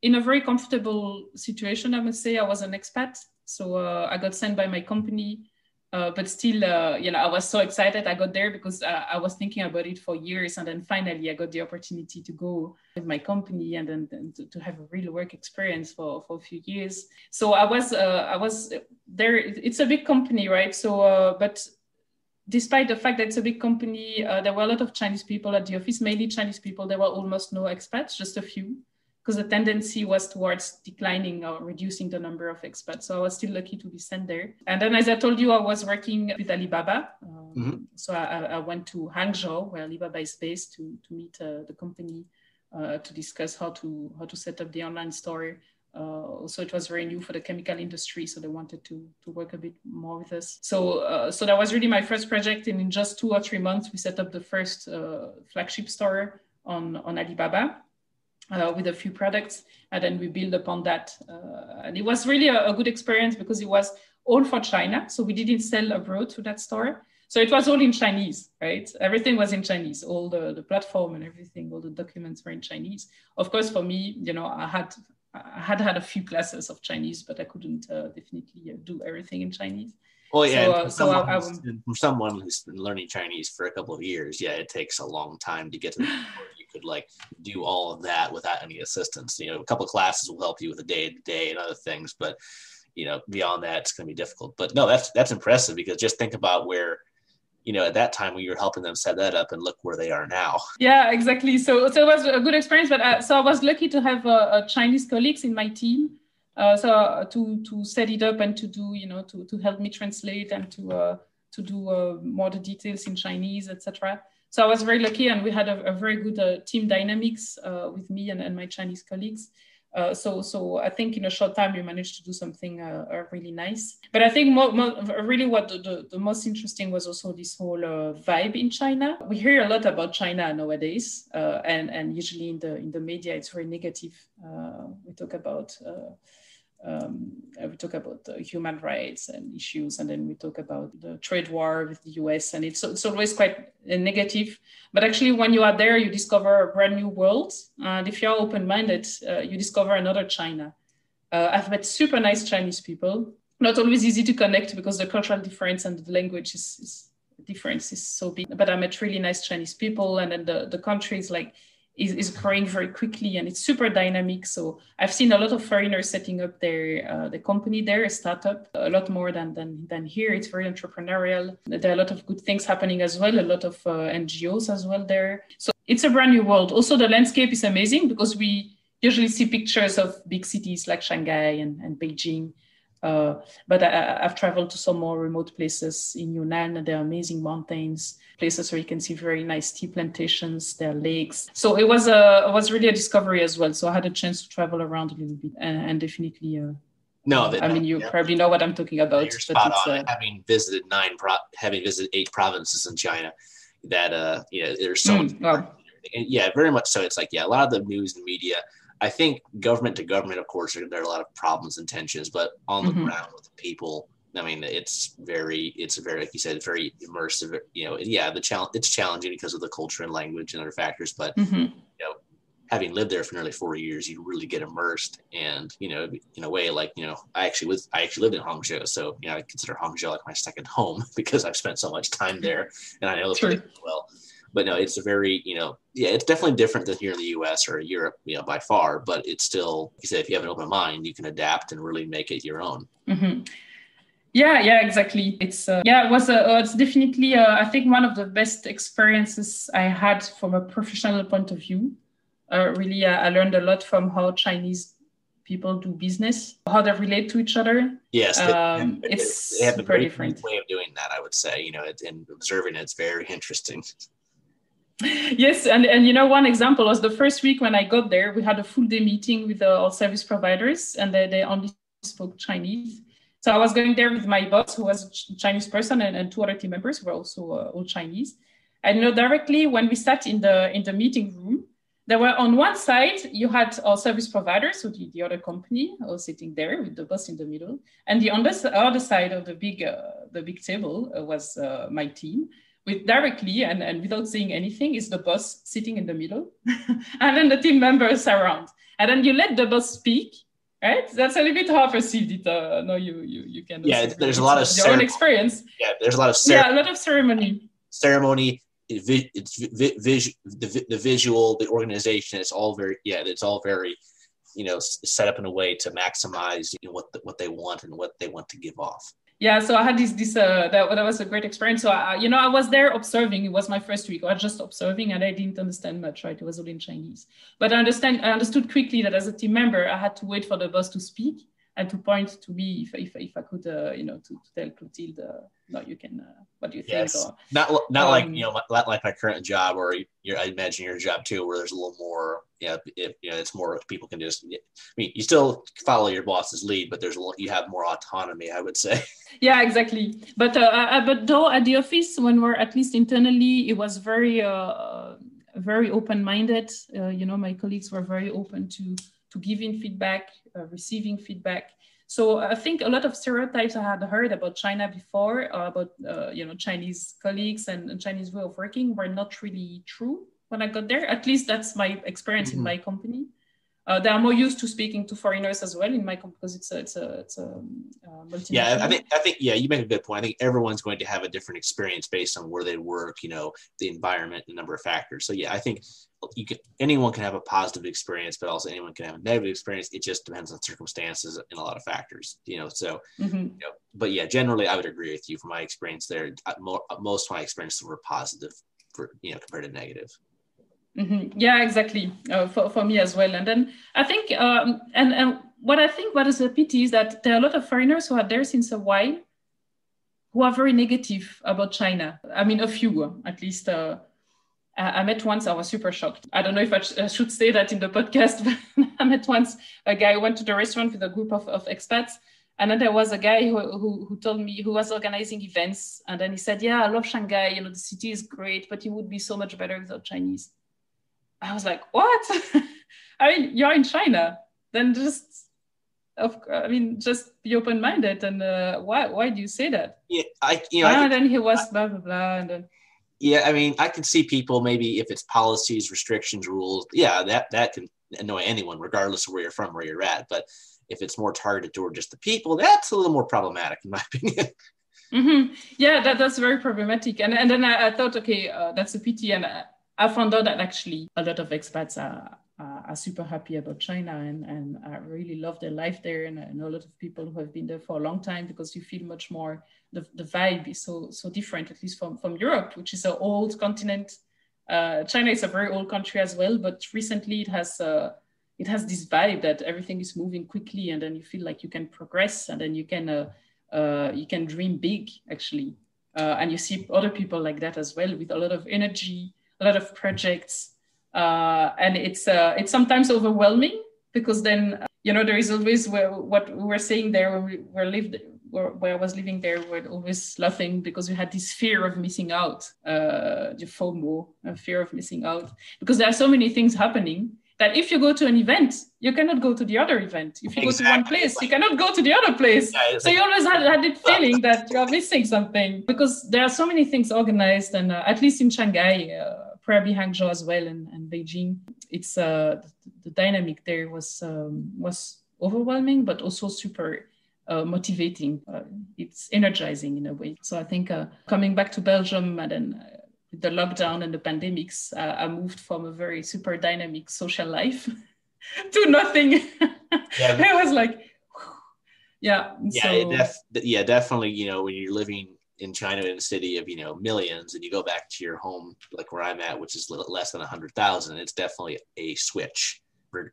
in a very comfortable situation, I must say. I was an expat, so I got sent by my company. But still, I was so excited I got there because I was thinking about it for years. And then finally, I got the opportunity to go with my company and then to have a real work experience for a few years. So I was there. It's a big company, right? So, but despite the fact that it's a big company, there were a lot of Chinese people at the office, mainly Chinese people. There were almost no expats, just a few, because the tendency was towards declining or reducing the number of expats. So I was still lucky to be sent there. And then, as I told you, I was working with Alibaba. So I went to Hangzhou, where Alibaba is based, to meet the company, to discuss how to set up the online store. Also, it was very new for the chemical industry, so they wanted to work a bit more with us. So that was really my first project. And in just 2 or 3 months, we set up the first flagship store on Alibaba. With a few products, and then we build upon that. And it was really a good experience because it was all for China. So we didn't sell abroad to that store. So it was all in Chinese, right? Everything was in Chinese, all the platform and everything, all the documents were in Chinese. Of course, for me, I had a few classes of Chinese, but I couldn't definitely do everything in Chinese. Well, yeah, for someone who's been learning Chinese for a couple of years, it takes a long time to get to the point where you could do all of that without any assistance. A couple of classes will help you with the day-to-day and other things, but beyond that, it's going to be difficult. But no, that's impressive, because just think about where, at that time when you were helping them set that up, and look where they are now. Yeah, exactly. So it was a good experience, but so I was lucky to have Chinese colleagues in my team. So to set it up and to do, to help me translate and to do more the details in Chinese, etc. So I was very lucky, and we had a very good team dynamics with me and my Chinese colleagues. So I think in a short time we managed to do something really nice. But I think really what the most interesting was also this whole vibe in China. We hear a lot about China nowadays, and usually in the media it's very negative. We talk about human rights and issues, and then we talk about the trade war with the US, and it's always quite negative. But actually, when you are there, you discover a brand new world, and if you're open-minded, you discover another China. I've met super nice Chinese people. Not always easy to connect because the cultural difference and the language is so big. But I met really nice Chinese people, and then the country is is growing very quickly, and it's super dynamic. So I've seen a lot of foreigners setting up the company there, a startup, a lot more than here. It's very entrepreneurial. There are a lot of good things happening as well, a lot of NGOs as well there. So it's a brand new world. Also, the landscape is amazing because we usually see pictures of big cities like Shanghai and Beijing. But I've traveled to some more remote places in Yunnan. There are amazing mountains, places where you can see very nice tea plantations. There are lakes. So it was really a discovery as well. So I had a chance to travel around a little bit and definitely. You probably know what I'm talking about. You're spot on. Having visited 8 provinces in China, that there's so much. Wow. And yeah, very much so. It's like a lot of the news and media. I think government to government, of course, there are a lot of problems and tensions, but on the ground with the people, I mean, it's very, like you said, it's very immersive. It's challenging because of the culture and language and other factors, but having lived there for nearly 4 years, you really get immersed. And in a way, like I actually lived in Hangzhou, so I consider Hangzhou like my second home because I've spent so much time there, and I know the place well. But no, it's a very, it's definitely different than here in the U.S. or Europe, by far. But it's still, like you said, if you have an open mind, you can adapt and really make it your own. Mm-hmm. Yeah, exactly. It's it's definitely, I think, one of the best experiences I had from a professional point of view. Really, I learned a lot from how Chinese people do business, how they relate to each other. Yes, it's they have super a very different way of doing that, I would say. And observing it's very interesting. Yes, and one example was the first week when I got there, we had a full day meeting with all service providers, and they only spoke Chinese. So I was going there with my boss, who was a Chinese person, and 2 other team members who were also all Chinese. And directly when we sat in the meeting room, there were on one side, you had our service providers, so the other company, all sitting there with the boss in the middle. And the other side of the big table was my team. With directly and without saying anything is the boss sitting in the middle, and then the team members around, and then you let the boss speak, right? That's a little bit how I perceived it. No, you can. Yeah, there's a lot of your own experience. Yeah, there's a lot of a lot of ceremony. Ceremony, it's the visual, the organization. It's all very set up in a way to maximize what they want and what they want to give off. Yeah, so I had that was a great experience. So I was there observing. It was my first week. I was just observing, and I didn't understand much. Right, it was all in Chinese. But I understood quickly that as a team member, I had to wait for the boss to speak and to point to me if I could, to tell Clotilde, no, you can. What do you think? Yes. Or, not like my current job, or I imagine your job too, where there's a little more. It's more people can just. I mean, you still follow your boss's lead, but you have more autonomy, I would say. Yeah, exactly. But though at the office, when we're at least internally, it was very very open-minded. My colleagues were very open to giving feedback, receiving feedback. So I think a lot of stereotypes I had heard about China before, about Chinese colleagues and Chinese way of working were not really true when I got there. At least that's my experience in my company. They are more used to speaking to foreigners as well in my company because it's a multinational. Yeah, I think you make a good point. I think everyone's going to have a different experience based on where they work, the environment, the number of factors. So yeah, I think anyone can have a positive experience, but also anyone can have a negative experience. It just depends on circumstances and a lot of factors, So, but yeah, generally I would agree with you. From my experience there, most of my experiences were positive compared to negative. Mm-hmm. Yeah, exactly. For me as well. And then I think, and what is a pity is that there are a lot of foreigners who are there since a while who are very negative about China. I mean, a few, at least. I met once, I was super shocked. I don't know if I should say that in the podcast, but I met once a guy who went to the restaurant with a group of expats. And then there was a guy who told me, who was organizing events. And then he said, yeah, I love Shanghai. The city is great, but it would be so much better without Chinese. I was like, what? I mean, you're in China. Then just be open-minded. And why do you say that? Yeah, and then he was blah, blah, blah. And then. Yeah, I mean, I can see people maybe if it's policies, restrictions, rules. Yeah, that can annoy anyone, regardless of where you're from, where you're at. But if it's more targeted toward just the people, that's a little more problematic, in my opinion. Mm-hmm. Yeah, that's very problematic. And then I thought, okay, that's a pity. And I found out that actually a lot of expats are super happy about China and I really love their life there. And I know a lot of people who have been there for a long time because you feel much more, the vibe is so different, at least from Europe, which is an old continent. China is a very old country as well, but recently it has this vibe that everything is moving quickly and then you feel like you can progress and then you can dream big actually. And you see other people like that as well with a lot of energy, a lot of projects. And it's sometimes overwhelming because then, there is always what we were saying there when where I was living there, we were always laughing because we had this fear of missing out, the FOMO, a fear of missing out, because there are so many things happening that if you go to an event, you cannot go to the other event. If you go to one place, you cannot go to the other place. Yeah, so you always had that feeling that you are missing something because there are so many things organized, and at least in Shanghai, probably Hangzhou as well, and Beijing, it's the dynamic there was overwhelming, but also super motivating. It's energizing in a way. So I think coming back to Belgium and then with the lockdown and the pandemics, I moved from a very super dynamic social life to nothing. Yeah, it was like, definitely. When you're living in China in a city of millions, and you go back to your home, like where I'm at, which is less than 100,000, it's definitely a switch.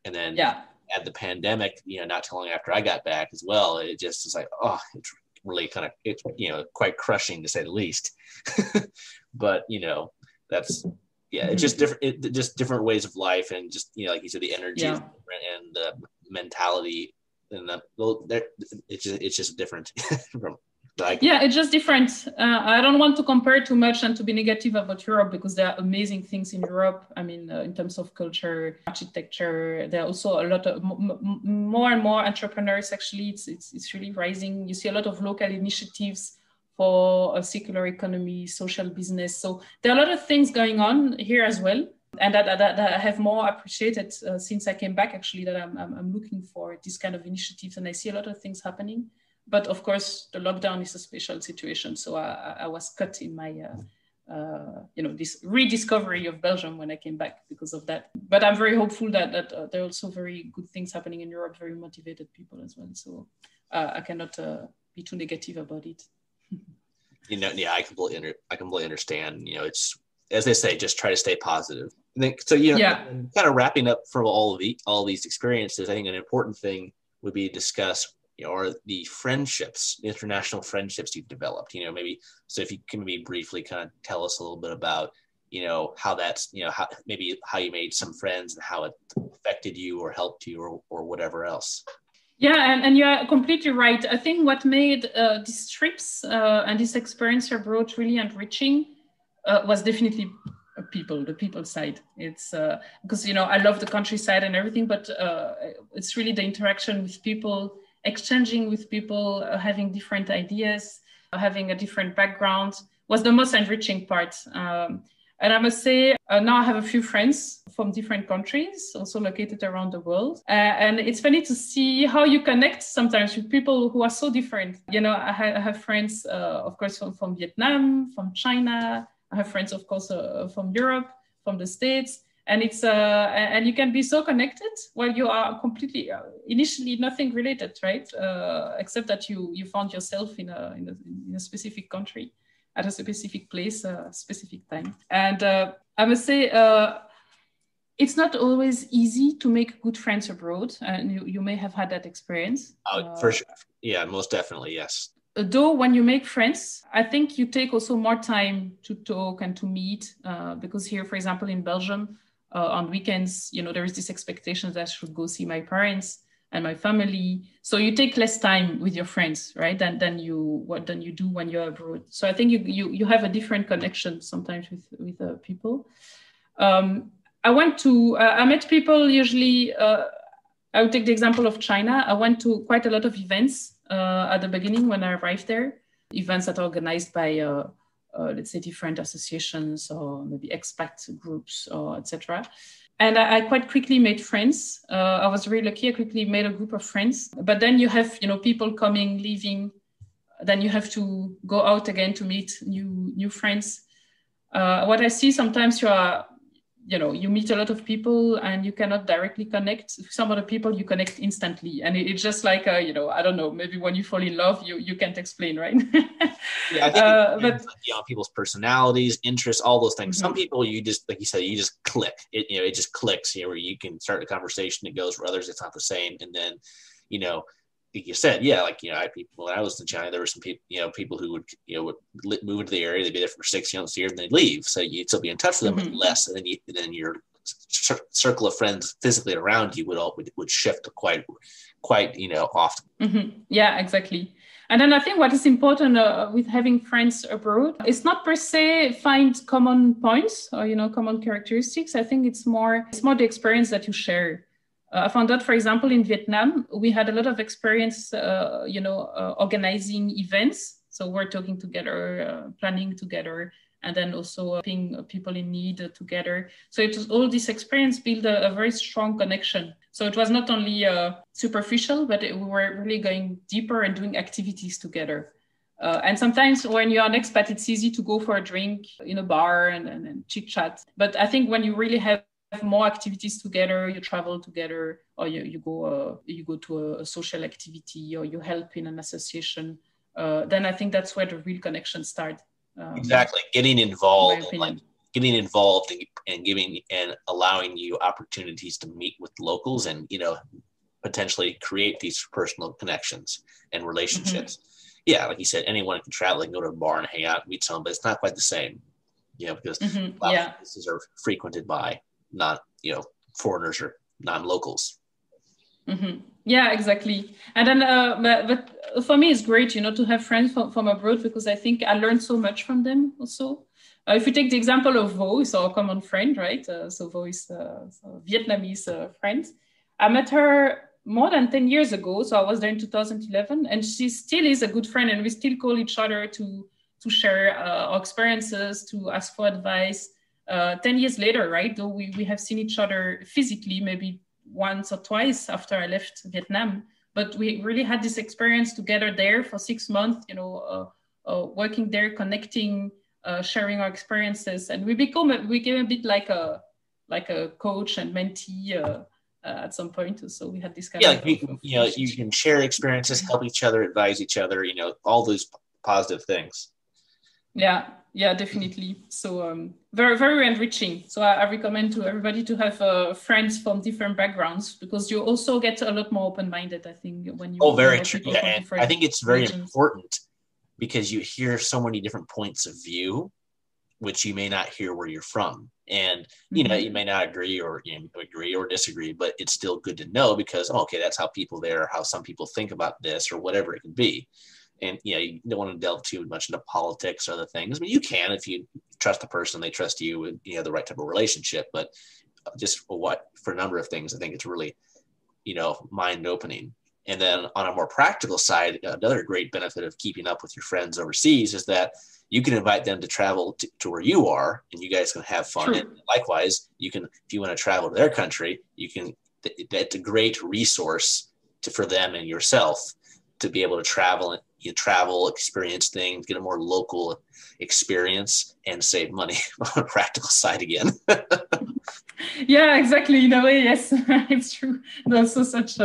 And then at the pandemic, not too long after I got back as well, it just is like, it's really it's quite crushing to say the least. But that's it's just different. Just different ways of life, and just like you said, the energy is different, and the mentality, and it's just different from. It's just different. I don't want to compare too much and to be negative about Europe because there are amazing things in Europe. I mean, in terms of culture, architecture, there are also a lot of more and more entrepreneurs. Actually, it's really rising. You see a lot of local initiatives for a circular economy, social business. So there are a lot of things going on here as well, and that I have more appreciated since I came back. Actually, that I'm looking for this kind of initiatives, and I see a lot of things happening. But of course, the lockdown is a special situation. So I was cut in my, this rediscovery of Belgium when I came back because of that. But I'm very hopeful that there are also very good things happening in Europe, very motivated people as well. So I cannot be too negative about it. I completely understand. It's, as they say, just try to stay positive. I think so. Kind of wrapping up from all these experiences, I think an important thing would be to discuss or the friendships, the international friendships you've developed, maybe. So if you can maybe briefly kind of tell us a little bit about, how that's, how you made some friends and how it affected you or helped you or whatever else. Yeah, and you're completely right. I think what made these trips and this experience abroad really enriching was definitely the people side. It's because, I love the countryside and everything, but it's really the interaction with people, exchanging with people, having different ideas, having a different background was the most enriching part. And I must say, now I have a few friends from different countries, also located around the world. And it's funny to see how you connect sometimes with people who are so different. I have friends, of course, from Vietnam, from China. I have friends, of course, from Europe, from the States. And it's and you can be so connected while you are completely initially nothing related, right? Except that you found yourself in a specific country at a specific place, a specific time. And I must say, it's not always easy to make good friends abroad, and you may have had that experience. For sure, yeah, most definitely, yes. Though when you make friends, I think you take also more time to talk and to meet, because here, for example, in Belgium. On weekends, there is this expectation that I should go see my parents and my family. So you take less time with your friends, right? Than you do when you're abroad. So I think you have a different connection sometimes with people. I met people usually. I would take the example of China. I went to quite a lot of events at the beginning when I arrived there. Events that are organized by let's say different associations or maybe expat groups or etc. And I quite quickly made friends. I was really lucky. I quickly made a group of friends. But then you have people coming, leaving. Then you have to go out again to meet new friends. What I see sometimes you meet a lot of people and you cannot directly connect. Some other people you connect instantly, and it's just like I don't know, maybe when you fall in love, you can't explain, right? Yeah, I think it depends on people's personalities, interests, all those things. Some people, you just, like you said, you just click. It just clicks. Where you can start a conversation. It goes. For others, it's not the same. And then, like you said, yeah, like when I was in China, there were some people, people who would move into the area. They'd be there for 6 months, years, and they'd leave. So you'd still be in touch with them, but less. And then your circle of friends physically around you would shift quite often. Yeah, exactly. And then I think what is important with having friends abroad, it's not per se find common points or common characteristics. I think it's more the experience that you share. I found out, for example, in Vietnam, we had a lot of experience, organizing events. So we're talking together, planning together, and then also helping people in need together. So it was all this experience built a very strong connection. So it was not only superficial, but we were really going deeper and doing activities together. And sometimes when you're an expat, it's easy to go for a drink in a bar and chit chat. But I think when you really have more activities together, you travel together, or you go to a social activity, or you help in an association, then I think that's where the real connection starts. Exactly, getting involved and giving and allowing you opportunities to meet with locals and potentially create these personal connections and relationships. Yeah, like you said, anyone can travel and go to a bar and hang out and meet someone, but it's not quite the same, because a lot of places are frequented by not foreigners or non-locals. Yeah, exactly. And then but for me it's great to have friends from abroad, because I think I learned so much from them also. If you take the example of Vo, is our common friend, right? So Vo is a Vietnamese friend. I met her more than 10 years ago, so I was there in 2011, and she still is a good friend, and we still call each other to share our experiences, to ask for advice. 10 years later, right, though we have seen each other physically maybe once or twice after I left Vietnam, but we really had this experience together there for 6 months, working there, connecting, sharing our experiences, and we became a bit like a coach and mentee at some point. So we had this kind of you can share experiences, help each other, advise each other, all those positive things. Yeah, definitely. So very, very enriching. So I recommend to everybody to have friends from different backgrounds, because you also get a lot more open-minded, I think, when you very true. Yeah, and I think it's very important, because you hear so many different points of view, which you may not hear where you're from. And, you may not agree or disagree, but it's still good to know, because, that's how people there, how some people think about this or whatever it can be. And, you don't want to delve too much into politics or other things. I mean, you can, if you trust the person, they trust you, and you have the right type of relationship. But just for a number of things, I think it's really, mind opening. And then on a more practical side, another great benefit of keeping up with your friends overseas is that you can invite them to travel to where you are, and you guys can have fun. True. And likewise, you can, if you want to travel to their country, that's a great resource for them and yourself to be able to travel, experience things, get a more local experience, and save money on a practical side again. Yeah, exactly. In a way, yes, it's true. There's also such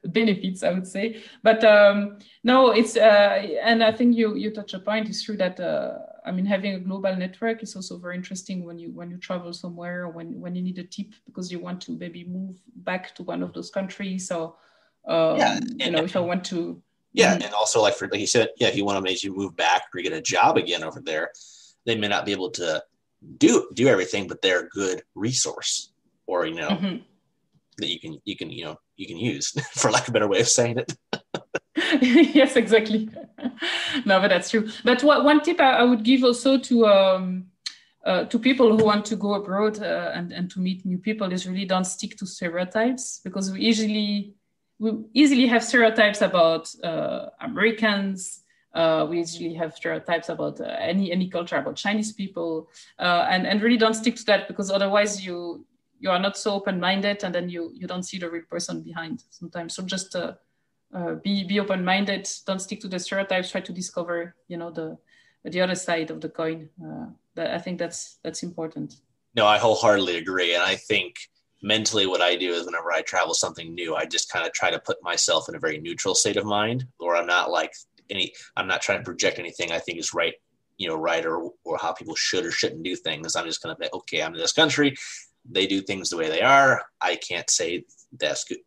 benefits, I would say. But no, it's and I think you touch a point. It's true that having a global network is also very interesting when you travel somewhere, or when you need a tip because you want to maybe move back to one of those countries. So if I want to. Yeah, and also like you said, if you want to maybe move back or get a job again over there, they may not be able to do everything, but they're a good resource, or that you can use, for lack of a better way of saying it. Yes, exactly. No, but that's true. But one tip I would give also to people who want to go abroad and to meet new people is really don't stick to stereotypes, because we easily have stereotypes about Americans. We usually have stereotypes about any culture, about Chinese people, and really don't stick to that, because otherwise you are not so open-minded, and then you don't see the real person behind sometimes. So just be open-minded. Don't stick to the stereotypes. Try to discover, the other side of the coin. I think that's important. No, I wholeheartedly agree. And I think mentally what I do is whenever I travel something new, I just kind of try to put myself in a very neutral state of mind, or I'm not like I'm not trying to project anything I think is right, right, or how people should or shouldn't do things. I'm just going to be, okay, I'm in this country. They do things the way they are. I can't say that's good,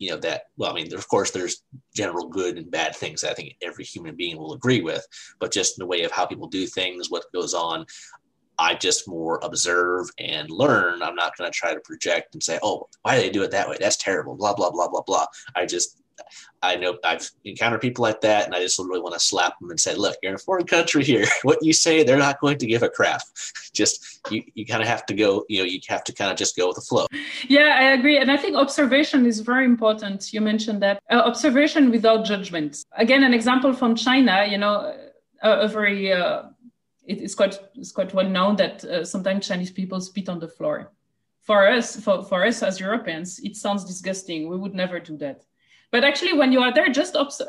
well, I mean, of course there's general good and bad things that I think every human being will agree with, but just in the way of how people do things, what goes on, I just more observe and learn. I'm not going to try to project and say, oh, why do they do it that way? That's terrible, blah, blah, blah, blah, blah. I know I've encountered people like that, and I just really want to slap them and say, look, you're in a foreign country here. What you say, they're not going to give a crap. Just, you kind of have to go, you have to kind of just go with the flow. Yeah, I agree. And I think observation is very important. You mentioned that observation without judgment. Again, an example from China, it's quite well known that sometimes Chinese people spit on the floor. For us as Europeans, it sounds disgusting. We would never do that. But actually, when you are there, just observe.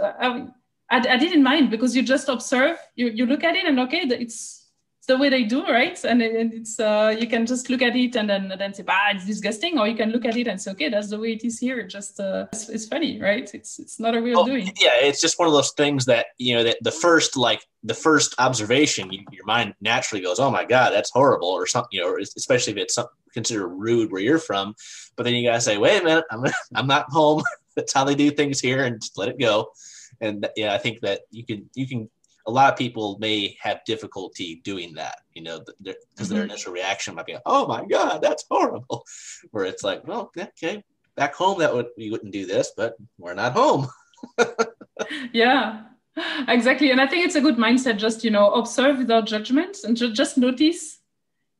I didn't mind, because you just observe, you look at it, and okay, it's the way they do, right? And it's you can just look at it and then say, it's disgusting, or you can look at it and say, okay, that's the way it is here. Just it's funny, right? It's not a way of doing. Yeah, it's just one of those things that that the first observation, your mind naturally goes, oh my God, that's horrible, or something, or especially if it's something considered rude where you're from. But then you gotta say, wait a minute, I'm not home. That's how they do things here, and just let it go. And I think that you can. A lot of people may have difficulty doing that, because their initial reaction might be, "Oh my God, that's horrible." Where it's like, "Well, okay, back home we wouldn't do this, but we're not home." Yeah, exactly. And I think it's a good mindset. Just observe without judgment, and just notice.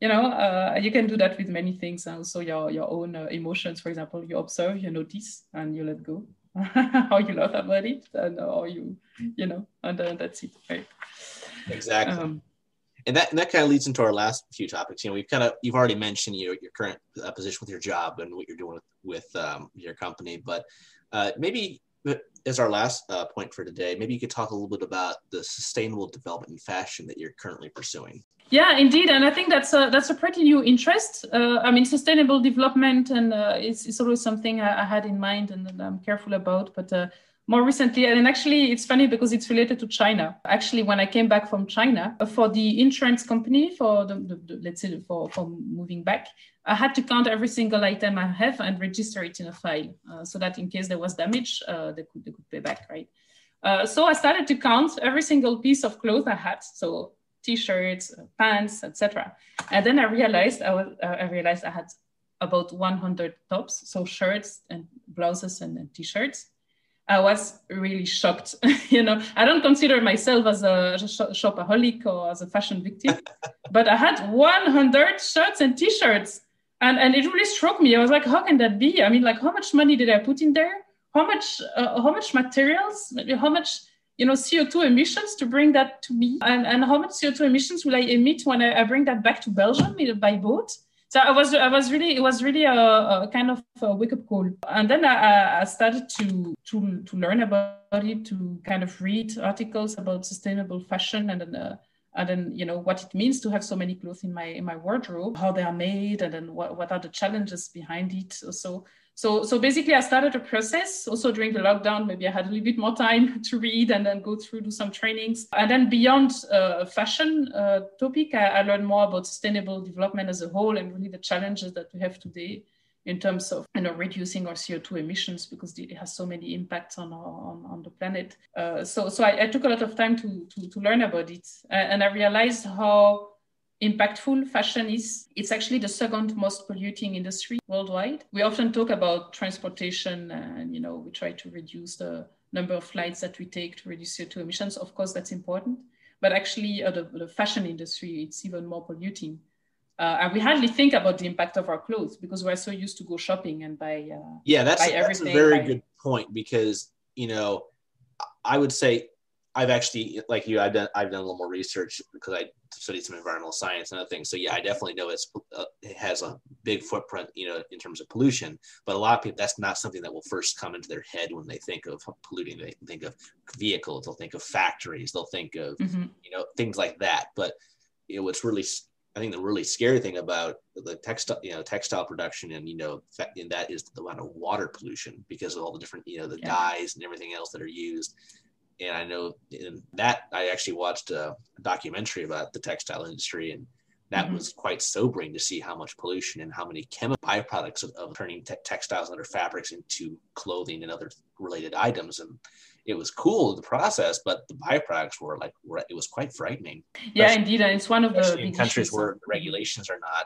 You can do that with many things, and also your own emotions. For example, you observe, you notice, and you let go. How you laugh about it, and or and that's it, right? Exactly. And that kind of leads into our last few topics. You've already mentioned your current position with your job and what you're doing with your company, but maybe as our last point for today, maybe you could talk a little bit about the sustainable development in fashion that you're currently pursuing. Yeah, indeed, and I think that's a pretty new interest. Sustainable development, and it's always something I had in mind and that I'm careful about. But more recently, and actually, it's funny because it's related to China. Actually, when I came back from China for the insurance company, for the let's say for moving back, I had to count every single item I have and register it in a file, so that in case there was damage, they could pay back, right? So I started to count every single piece of clothes I had. So T-shirts, pants, etc. And then I realized I had about 100 tops, so shirts and blouses and T-shirts. I was really shocked. I don't consider myself as a shopaholic or as a fashion victim, but I had 100 shirts and T-shirts, and it really struck me. I was like, how can that be? I mean, like, how much money did I put in there? How much materials? How much CO2 emissions to bring that to me, and how much CO2 emissions will I emit when I bring that back to Belgium by boat? So it was really a kind of a wake-up call. And then I started to learn about it, to kind of read articles about sustainable fashion, and then what it means to have so many clothes in my wardrobe, how they are made, and then what are the challenges behind it. So basically, I started a process. Also during the lockdown, maybe I had a little bit more time to read and then go through, do some trainings. And then beyond fashion topic, I learned more about sustainable development as a whole, and really the challenges that we have today in terms of reducing our CO2 emissions, because it has so many impacts on the planet. So I took a lot of time to learn about it, and I realized how impactful fashion is. It's actually the second most polluting industry worldwide. We often talk about transportation, and we try to reduce the number of flights that we take to reduce CO2 emissions. Of course, that's important, but actually the fashion industry, it's even more polluting. And we hardly think about the impact of our clothes because we're so used to go shopping and buy. That's a very good point, because I would say I've actually, like you, I've done a little more research because I studied some environmental science and other things. So yeah, I definitely know it has a big footprint, in terms of pollution. But a lot of people, that's not something that will first come into their head when they think of polluting. They think of vehicles, they'll think of factories, they'll think of things like that. But what's really, I think the really scary thing about the textile production and, and that is the amount of water pollution because of all the different, the dyes and everything else that are used. And I know in that I actually watched a documentary about the textile industry, and that was quite sobering to see how much pollution and how many chemical byproducts of turning textiles and other fabrics into clothing and other related items. And it was cool, the process, but the byproducts were it was quite frightening. Yeah, indeed. And it's one of the big countries where the regulations are not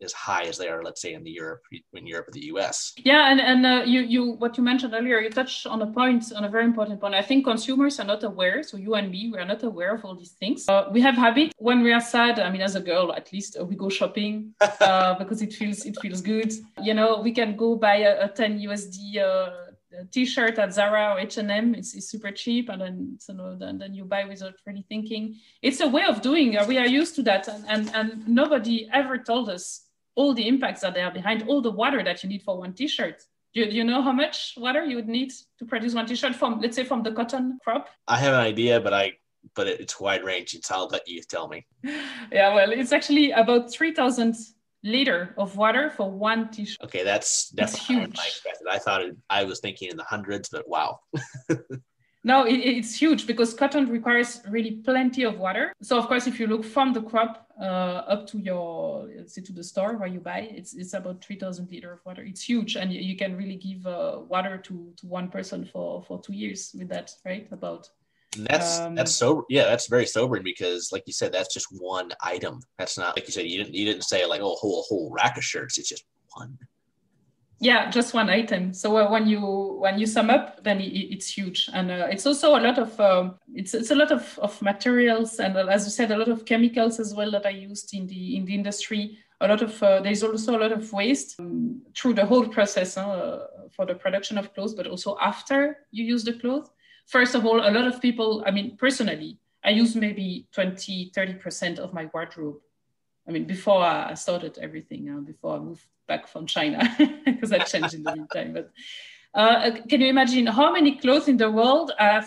as high as they are, let's say, in Europe or the US. Yeah, and you what you mentioned earlier, you touched on a very important point. I think consumers are not aware. So you and me, we are not aware of all these things. We have habit when we are sad. I mean, as a girl, at least we go shopping because it feels good. We can go buy a 10 USD T-shirt at Zara or H&M. It's super cheap, and then you buy without really thinking. It's a way of doing. We are used to that, and nobody ever told us all the impacts that they are behind all the water that you need for one T-shirt. Do you know how much water you would need to produce one T-shirt from the cotton crop? I have an idea, but it's wide ranging, so I'll let you tell me. Yeah, well, it's actually about 3,000 liters of water for one T-shirt. Okay, that's huge. I expected. I was thinking in the hundreds, but wow. No, it's huge because cotton requires really plenty of water. So of course, if you look from the crop up to to the store where you buy, it's about 3,000 liters of water. It's huge, and you can really give water to one person for 2 years with that, right? That's very sobering because, like you said, that's just one item. That's not, like you said, you didn't say like a whole rack of shirts. It's just one. Yeah, just one item. So when you sum up, then it's huge, and it's also a lot of it's a lot of materials, and as you said, a lot of chemicals as well that are used in the industry. A lot of there's also a lot of waste through the whole process for the production of clothes, but also after you use the clothes. First of all, a lot of people. I mean, personally, I use maybe 20-30% of my wardrobe. I mean, before I started everything, before I moved back from China, because that changed in the meantime. But can you imagine how many clothes in the world are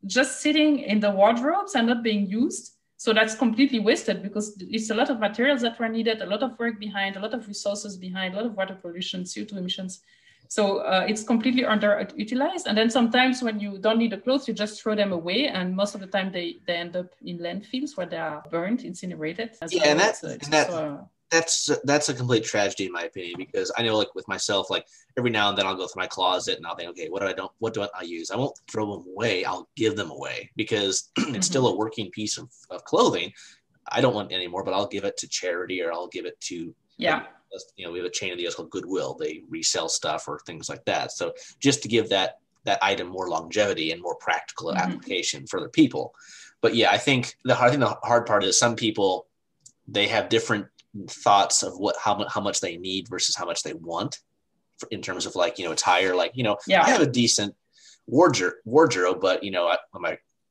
just sitting in the wardrobes and not being used? So that's completely wasted because it's a lot of materials that were needed, a lot of work behind, a lot of resources behind, a lot of water pollution, CO2 emissions. So it's completely underutilized. And then sometimes when you don't need the clothes, you just throw them away. And most of the time they end up in landfills where they are burned, incinerated. Yeah, that's a complete tragedy in my opinion, because I know, like with myself, like every now and then I'll go through my closet and I'll think, okay, what do I use? I won't throw them away. I'll give them away because it's still a working piece of clothing. I don't want it anymore, but I'll give it to charity or I'll give it to, we have a chain of deals called Goodwill. They resell stuff or things like that. So just to give that item more longevity and more practical application for other people. But yeah, I think the hard part is some people, they have different thoughts of how much they need versus how much they want in terms of attire. I have a decent wardrobe, but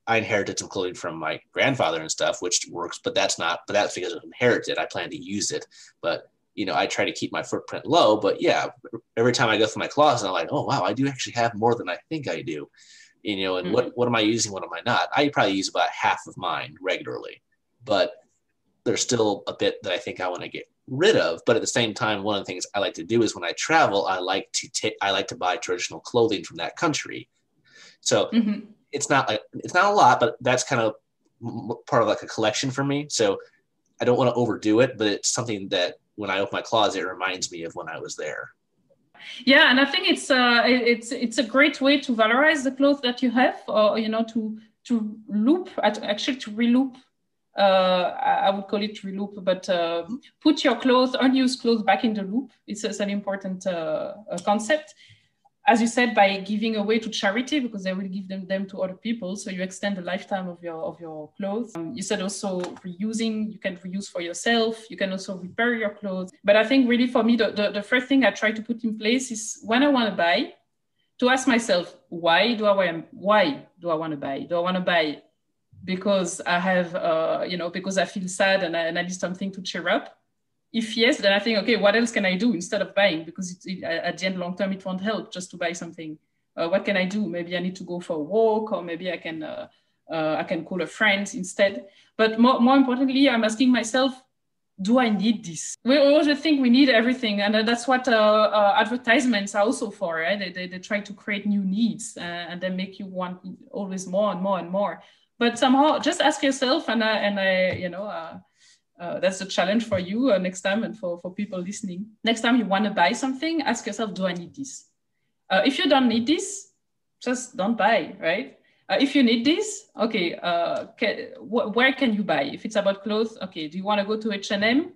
I inherited some clothing from my grandfather and stuff, which works, but that's because I inherited. I plan to use it, but I try to keep my footprint low. But yeah, every time I go through my closet, I'm like, oh wow, I do actually have more than I think I do. And what am I using? What am I not? I probably use about half of mine regularly, but there's still a bit that I think I want to get rid of. But at the same time, one of the things I like to do is when I travel, I like to buy traditional clothing from that country. So it's not a lot, but that's kind of part of like a collection for me. So I don't want to overdo it, but it's something that when I open my closet, it reminds me of when I was there. Yeah, and I think it's a great way to valorize the clothes that you have, or to reloop. I would call it reloop, but put your unused clothes back in the loop. It's an important concept. As you said, by giving away to charity, because they will give them to other people, so you extend the lifetime of your clothes. You said also reusing. You can reuse for yourself. You can also repair your clothes. But I think really for me, the first thing I try to put in place is when I want to buy, to ask myself, why do I want to buy? Do I want to buy because I have, because I feel sad and I need something to cheer up? If yes, then I think, okay, what else can I do instead of buying? Because at the end, long term, it won't help just to buy something. What can I do? Maybe I need to go for a walk, or maybe I can call a friend instead. But more importantly, I'm asking myself, do I need this? We also think we need everything. And that's what advertisements are also for, right? They try to create new needs and they make you want always more and more and more. But somehow just ask yourself, that's a challenge for you next time and for people listening. Next time you want to buy something, ask yourself, do I need this? If you don't need this, just don't buy, right? If you need this, okay, where can you buy? If it's about clothes, okay, do you want to go to H&M?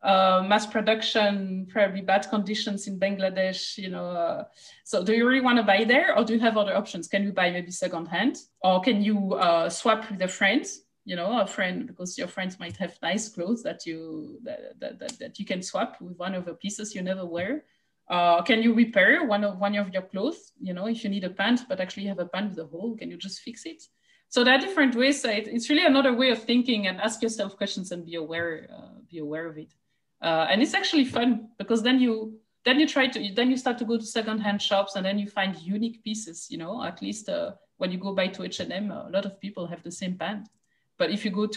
Mass production, probably bad conditions in Bangladesh, so do you really want to buy there, or do you have other options? Can you buy maybe secondhand, or can you swap with a friend? A friend, because your friends might have nice clothes that you can swap with one of the pieces you never wear. Can you repair one of your clothes? If you need a pant, but actually you have a pant with a hole, can you just fix it? So there are different ways. It's really another way of thinking, and ask yourself questions and be aware of it. And it's actually fun, because then you start to go to secondhand shops, and then you find unique pieces. At least when you go buy to H&M, a lot of people have the same pant. But if you go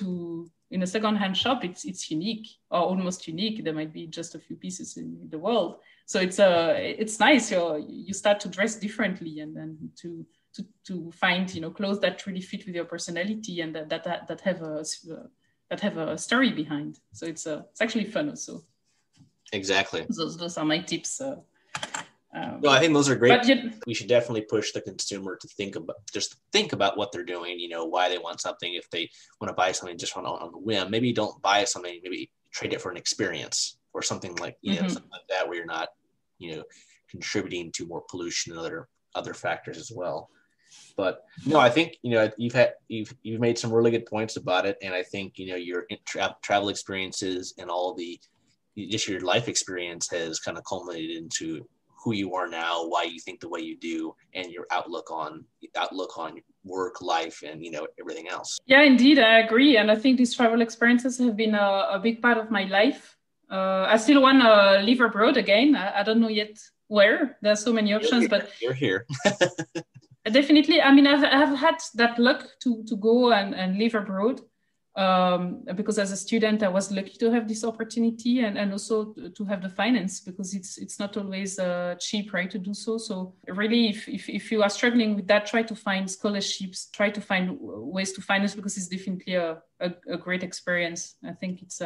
in a secondhand shop, it's unique, or almost unique. There might be just a few pieces in the world. So it's nice. You start to dress differently, and then to find clothes that really fit with your personality, and that have a story behind. So it's actually fun also. Exactly. Those are my tips. No, I think those are great. We should definitely push the consumer to think about what they're doing, why they want something. If they want to buy something just on a whim, maybe don't buy something, maybe trade it for an experience or something like, something like that, where you're not, contributing to more pollution and other factors as well. But no, I think, you've made some really good points about it. And I think, your travel experiences and just your life experience has kind of culminated into who you are now, why you think the way you do, and your outlook on work, life, and everything else. Yeah, indeed, I agree, and I think these travel experiences have been a big part of my life. I still want to live abroad again. I don't know yet where. There are so many options, but you're here. Definitely. I mean, I've had that luck to go and live abroad. Because as a student, I was lucky to have this opportunity, and also to have the finance, because it's not always cheap, right, to do so. So really, if you are struggling with that, try to find scholarships, try to find ways to finance, because it's definitely a great experience. I think it's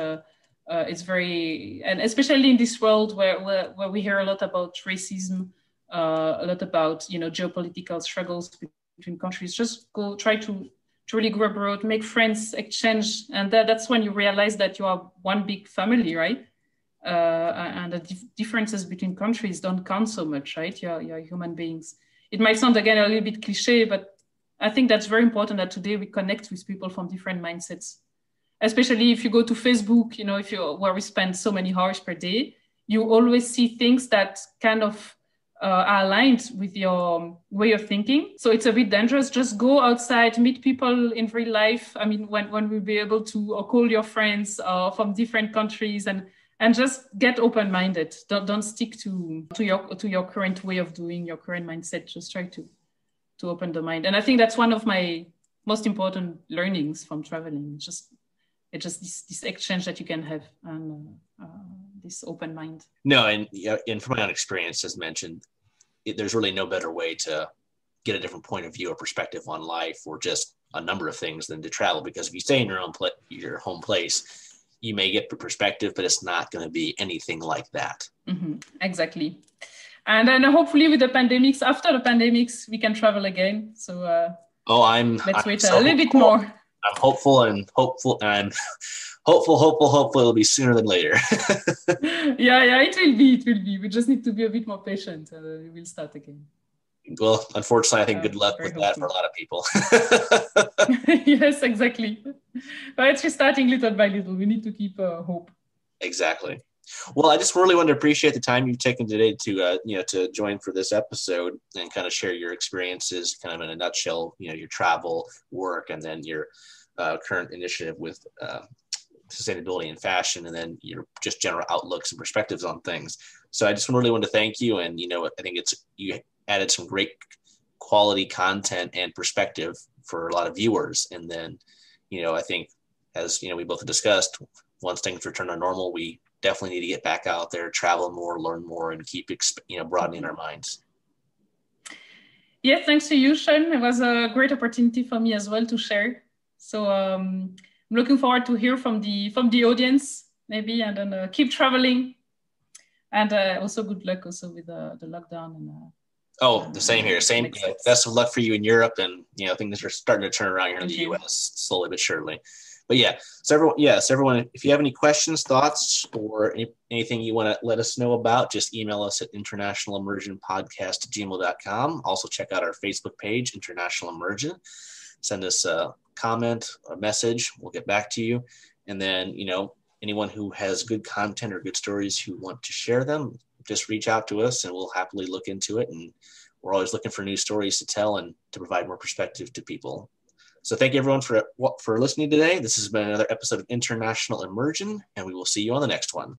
very, and especially in this world where we hear a lot about racism, a lot about geopolitical struggles between countries. Just try to really go abroad, make friends, exchange, and that's when you realize that you are one big family, right? And the differences between countries don't count so much, right? You're human beings. It might sound again a little bit cliche, but I think that's very important, that today we connect with people from different mindsets. Especially if you go to Facebook, where we spend so many hours per day, you always see things that kind of are aligned with your way of thinking. So it's a bit dangerous. Just go outside, meet people in real life. I mean, when we'll be able to call your friends from different countries and just get open-minded. Don't stick to your current way of doing, your current mindset. Just try to open the mind. And I think that's one of my most important learnings from traveling. It's just this exchange that you can have, and this open mind. No, and from my own experience, as mentioned, there's really no better way to get a different point of view or perspective on life, or just a number of things, than to travel. Because if you stay in your home place, you may get perspective, but it's not going to be anything like that. Mm-hmm. Exactly. And then hopefully with the pandemics, after the pandemics, we can travel again. So let's wait a little bit more. I'm hopeful, and I'm hopeful it'll be sooner than later. Yeah, it will be. We just need to be a bit more patient, and we'll start again. Well, unfortunately, I think good luck with that for a lot of people. Yes, exactly. But it's restarting little by little. We need to keep hope. Exactly. Well, I just really want to appreciate the time you've taken today to join for this episode and kind of share your experiences, kind of in a nutshell, your travel, work, and then your current initiative with sustainability and fashion, and then your just general outlooks and perspectives on things. So I just really want to thank you. And, I think you added some great quality content and perspective for a lot of viewers. And then, I think, as we both discussed, once things return to normal, we definitely need to get back out there, travel more, learn more, and keep broadening our minds. Yeah, thanks to you, Sean. It was a great opportunity for me as well to share. So I'm looking forward to hear from the audience maybe, and then keep traveling. And also good luck also with the lockdown. And the same here. Same. Best of luck for you in Europe, and things are starting to turn around here in the U.S. slowly but surely. But everyone, if you have any questions, thoughts, or anything you want to let us know about, just email us at internationalimmersionpodcast@gmail.com. Also check out our Facebook page, International Immersion. Send us a comment, a message. We'll get back to you. And then, anyone who has good content or good stories who want to share them, just reach out to us and we'll happily look into it. And we're always looking for new stories to tell and to provide more perspective to people. So thank you everyone for listening today. This has been another episode of International Immersion, and we will see you on the next one.